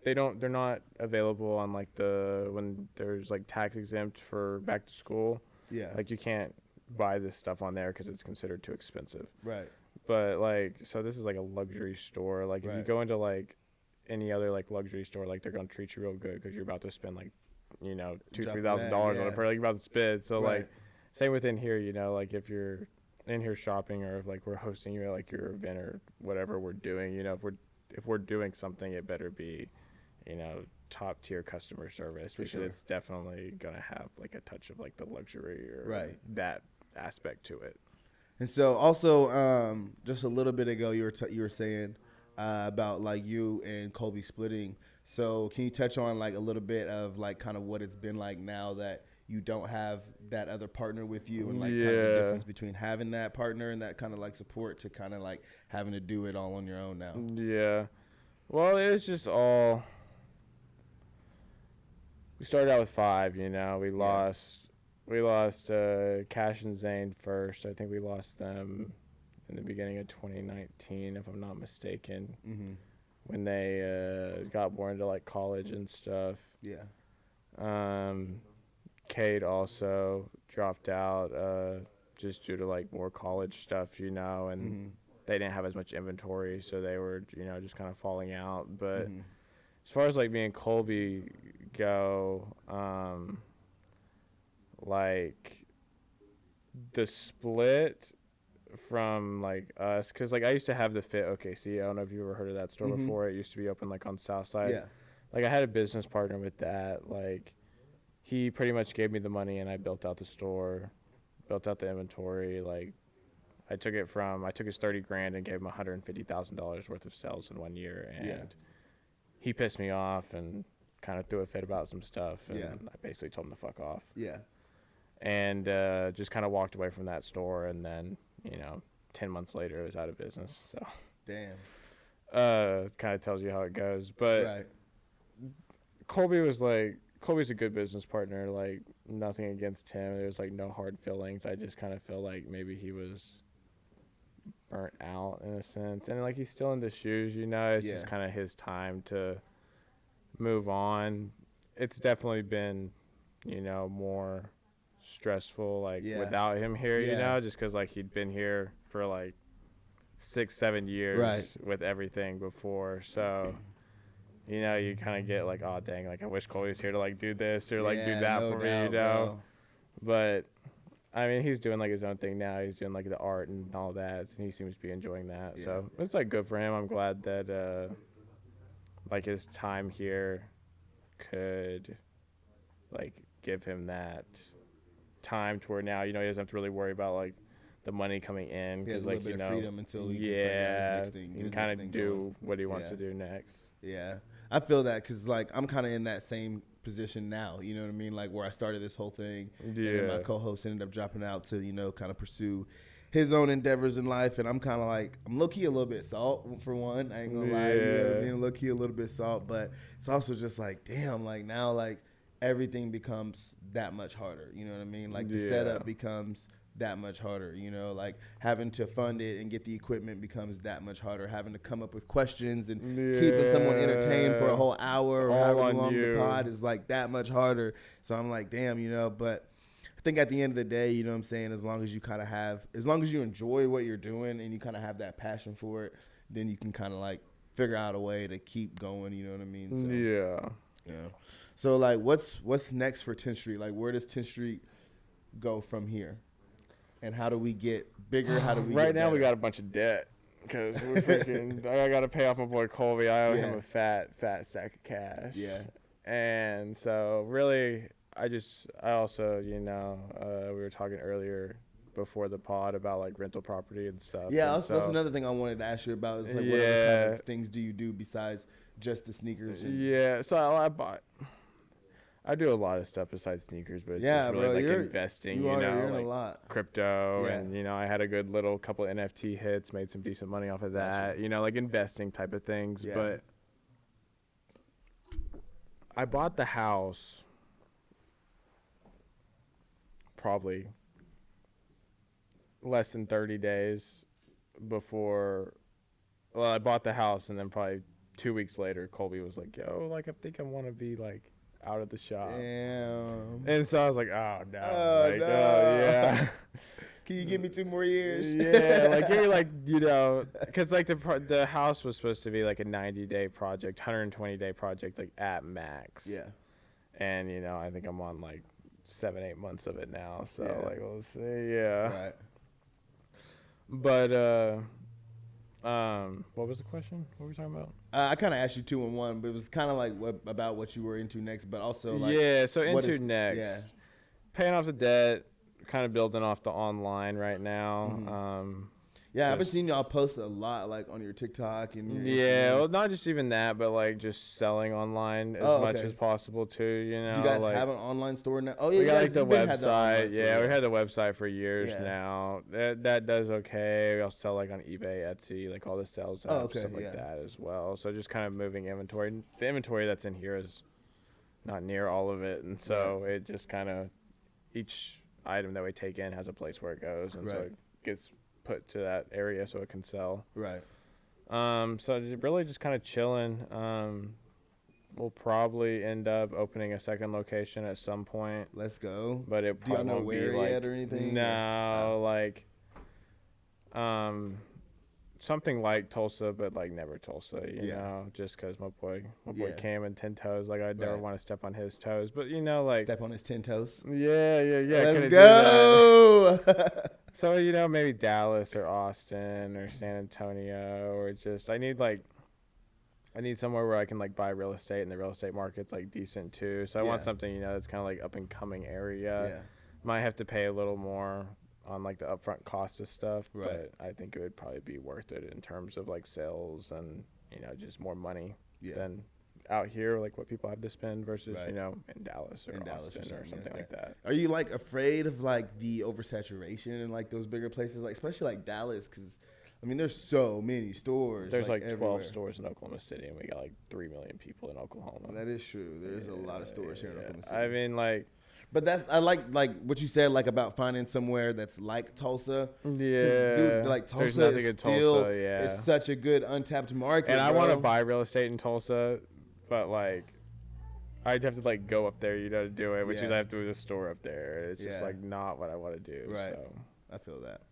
they're not available on like when there's like tax exempt for back to school. Yeah. Like you can't buy this stuff on there because it's considered too expensive. Right. But like, so this is like a luxury store. Like if you go into like any other like luxury store, like they're gonna treat you real good because you're about to spend like, you know, $2,000-$3,000 on a pair, like you're about to spend. So like, same within here, you know, like if you're in here shopping or if like we're hosting you at like your event or whatever we're doing, you know, if we're doing something, it better be, you know, top tier customer service, because it's definitely gonna have like a touch of like the luxury or that aspect to it. And so also just a little bit ago you were saying about like you and Colby splitting. So can you touch on like a little bit of like kind of what it's been like now that you don't have that other partner with you, and like kind of the difference between having that partner and that kind of like support to kind of like having to do it all on your own now? Yeah. Well, it's just all, we started out with 5, you know. We lost Cash and Zane first. I think we lost them in the beginning of 2019, if I'm not mistaken, when they got more into like college and stuff. Yeah. Cade also dropped out just due to like more college stuff, you know, and they didn't have as much inventory, so they were, you know, just kind of falling out. But as far as like me and Colby go, like the split from like us, because like I used to have the Fit OKC. I don't know if you ever heard of that store before. It used to be open like on South Side. Yeah. Like I had a business partner with that. Like he pretty much gave me the money and I built out the store, built out the inventory. Like I took his $30,000 and gave him $150,000 worth of sales in 1 year, and he pissed me off and kind of threw a fit about some stuff, and I basically told him to fuck off. Yeah. And just kind of walked away from that store, and then, you know, 10 months later it was out of business. So damn. It kind of tells you how it goes. But Colby Colby's a good business partner. Like, nothing against him. There's like no hard feelings. I just kind of feel like maybe he was burnt out in a sense, and like he's still in the shoes. It's just kind of his time to move on. It's definitely been, more stressful like without him here. Just because like he'd been here for like 6-7 years with everything before, so. You kind of get like, oh dang, like I wish Colby was here to like do this or like do that for me, Bro. But I mean, he's doing like his own thing now. He's doing like the art and all that, and he seems to be enjoying that. Yeah. So it's like good for him. I'm glad that like his time here could like give him that time to where now he doesn't have to really worry about like the money coming in because like freedom until he can kind of do what he wants to do next. Yeah, I feel that because like I'm kind of in that same position now. You know what I mean? Like where I started this whole thing, and then my co-host ended up dropping out to kind of pursue his own endeavors in life, and I'm kind of like I'm low key a little bit salt for one. I ain't gonna lie, you know what I mean? Low key a little bit salt, but it's also just like damn, like now like everything becomes that much harder. You know what I mean? Like the setup becomes that much harder, like having to fund it and get the equipment becomes that much harder, having to come up with questions and keeping someone entertained for a whole hour or however long the pod is like that much harder. So I'm like, damn, but I think at the end of the day, you know what I'm saying, as long as you enjoy what you're doing and you kind of have that passion for it, then you can kind of like figure out a way to keep going, you know what I mean? So, So like what's next for 10th Street? Like where does 10th Street go from here? And how do we get bigger? How do we right now we got a bunch of debt because we're freaking. I got to pay off my boy Colby. I owe him a fat stack of cash. Yeah. And so really, I also we were talking earlier before the pod about like rental property and stuff. Yeah, that's another thing I wanted to ask you about. Is like what other kind of things do you do besides just the sneakers? So I do a lot of stuff besides sneakers, but it's just really like investing, you're like a lot. Crypto, and I had a good little couple NFT hits, made some decent money off of that, like investing type of things. Yeah. But I bought the house probably less than 30 days before. Well, I bought the house, and then probably 2 weeks later, Colby was like, "Yo, like I think I want to be like." Out of the shop. Damn. And so I was like, oh no. Oh yeah. Can you give me 2 more years? Yeah, like you're like, because like the house was supposed to be like a 90-day project, 120-day project, like at max. Yeah. And I think I'm on like 7-8 months of it now. So like we'll see. Yeah. Right. But what was the question? What were we talking about? I kind of asked you 2 in 1, but it was kind of like about what you were into next, but also like so into next, paying off the debt, kind of building off the online right now. Mm-hmm. I've been seeing y'all post a lot like on your TikTok and well, not just even that, but like just selling online as much as possible too. Do you guys have an online store now? Oh yeah, we got like the website. We had the website for years now. That does okay. We also sell like on eBay, Etsy, like all the sales apps, stuff like that as well. So just kind of moving inventory. The inventory that's in here is not near all of it, and so it just kind of each item that we take in has a place where it goes, and so it gets put to that area so it can sell. Right. So really just kind of chilling. We'll probably end up opening a second location at some point. Let's go. But it probably won't be like yet or anything. No, like something like Tulsa, but like never Tulsa. You know, just because my boy came in 10 toes. Like I'd never want to step on his toes, but like step on his 10 toes. Yeah. Let's go. So, maybe Dallas or Austin or San Antonio or just I need somewhere where I can like buy real estate and the real estate market's like decent too. So I want something, that's kind of like up and coming area. Yeah. Might have to pay a little more on like the upfront cost of stuff, but I think it would probably be worth it in terms of like sales and, just more money than out here, like what people have to spend versus in Dallas or Austin or something like that. Are you like afraid of like the oversaturation in like those bigger places, like especially like Dallas, because I mean, there's so many stores. There's like 12 everywhere. stores in Oklahoma City, and we got like 3 million people in Oklahoma. That is true. There's a lot of stores here in Oklahoma City. I mean, like, but I like what you said, like about finding somewhere that's like Tulsa. Yeah, dude, like there's Tulsa nothing is in still Tulsa. Yeah, it's such a good untapped market. And I bro. want to buy real estate in Tulsa, but like, I'd have to like go up there, to do it, which is I have to do the store up there. It's just like not what I want to do. Right. So. I feel that.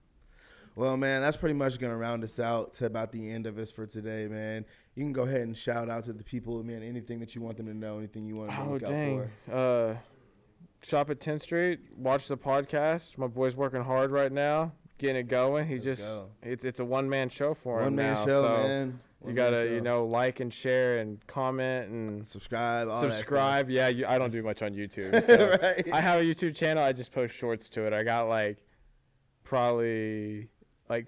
Well, man, that's pretty much going to round us out to about the end of us for today, man. You can go ahead and shout out to the people, man, anything that you want them to know, anything you want them to look out for. Shop at 10th Street. Watch the podcast. My boy's working hard right now, getting it going. It's a one-man show for him now. One-man show, so man. You got to, like and share and comment and subscribe. Yeah, I don't do much on YouTube. So right. I have a YouTube channel. I just post shorts to it. I got probably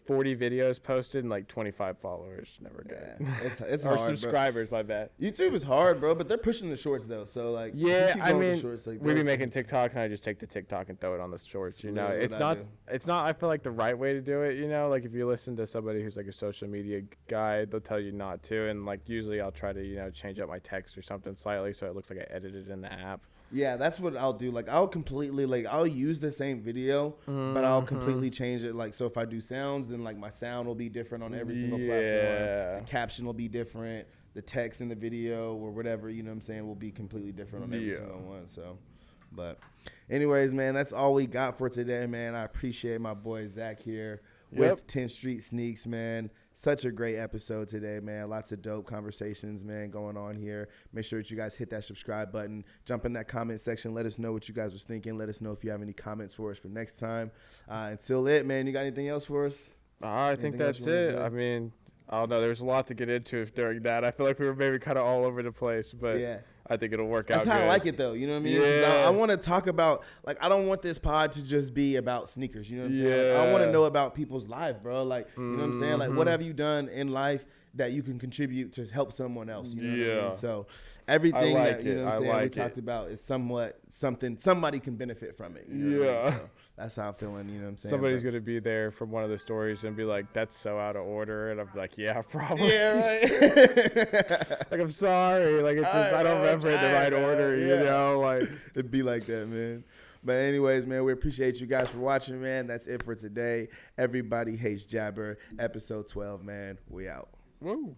40 videos posted and 25 followers. Never good. Yeah, it's or hard, subscribers, bro. my bad. YouTube is hard, bro, but they're pushing the shorts though. So I mean, shorts, we be making TikToks and I just take the TikTok and throw it on the shorts. It's not. I feel like the right way to do it. Like if you listen to somebody who's a social media guy, they'll tell you not to. And usually I'll try to change up my text or something slightly so it looks like I edited in the app. Yeah, that's what I'll do. I'll completely I'll use the same video, but I'll completely change it. So if I do sounds, then my sound will be different on every single platform. The caption will be different. The text in the video or whatever, will be completely different on every single one. So, but anyways, man, that's all we got for today, man. I appreciate my boy Zach here with 10th Street Sneaks, man. Such a great episode today, man. Lots of dope conversations, man, going on here. Make sure that you guys hit that subscribe button. Jump in that comment section. Let us know what you guys was thinking. Let us know if you have any comments for us for next time. Until man, you got anything else for us? I think that's it. I mean, I don't know. There's a lot to get into during that. I feel like we were maybe kind of all over the place, but I think it'll work out good. That's how I like it, though. You know what I mean? Yeah. I want to talk about, I don't want this pod to just be about sneakers. You know what I'm saying? I want to know about people's life, bro. You know what I'm saying? What have you done in life that you can contribute to help someone else? You know what I mean? So everything that, you know what I'm saying, we talked about is somewhat something, somebody can benefit from it. You know what I mean? So that's how I'm feeling, you know what I'm saying? Somebody's going to be there from one of the stories and be like, that's so out of order. And I'm like, yeah, probably. Yeah, right. I'm sorry. It's just, I don't remember it in the right order, It'd be like that, man. But anyways, man, we appreciate you guys for watching, man. That's it for today. Everybody Hates Jabber, episode 12, man. We out. Woo.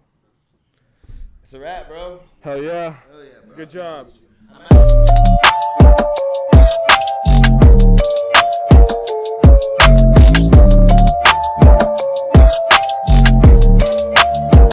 It's a wrap, bro. Hell yeah. Hell yeah, bro. Good job.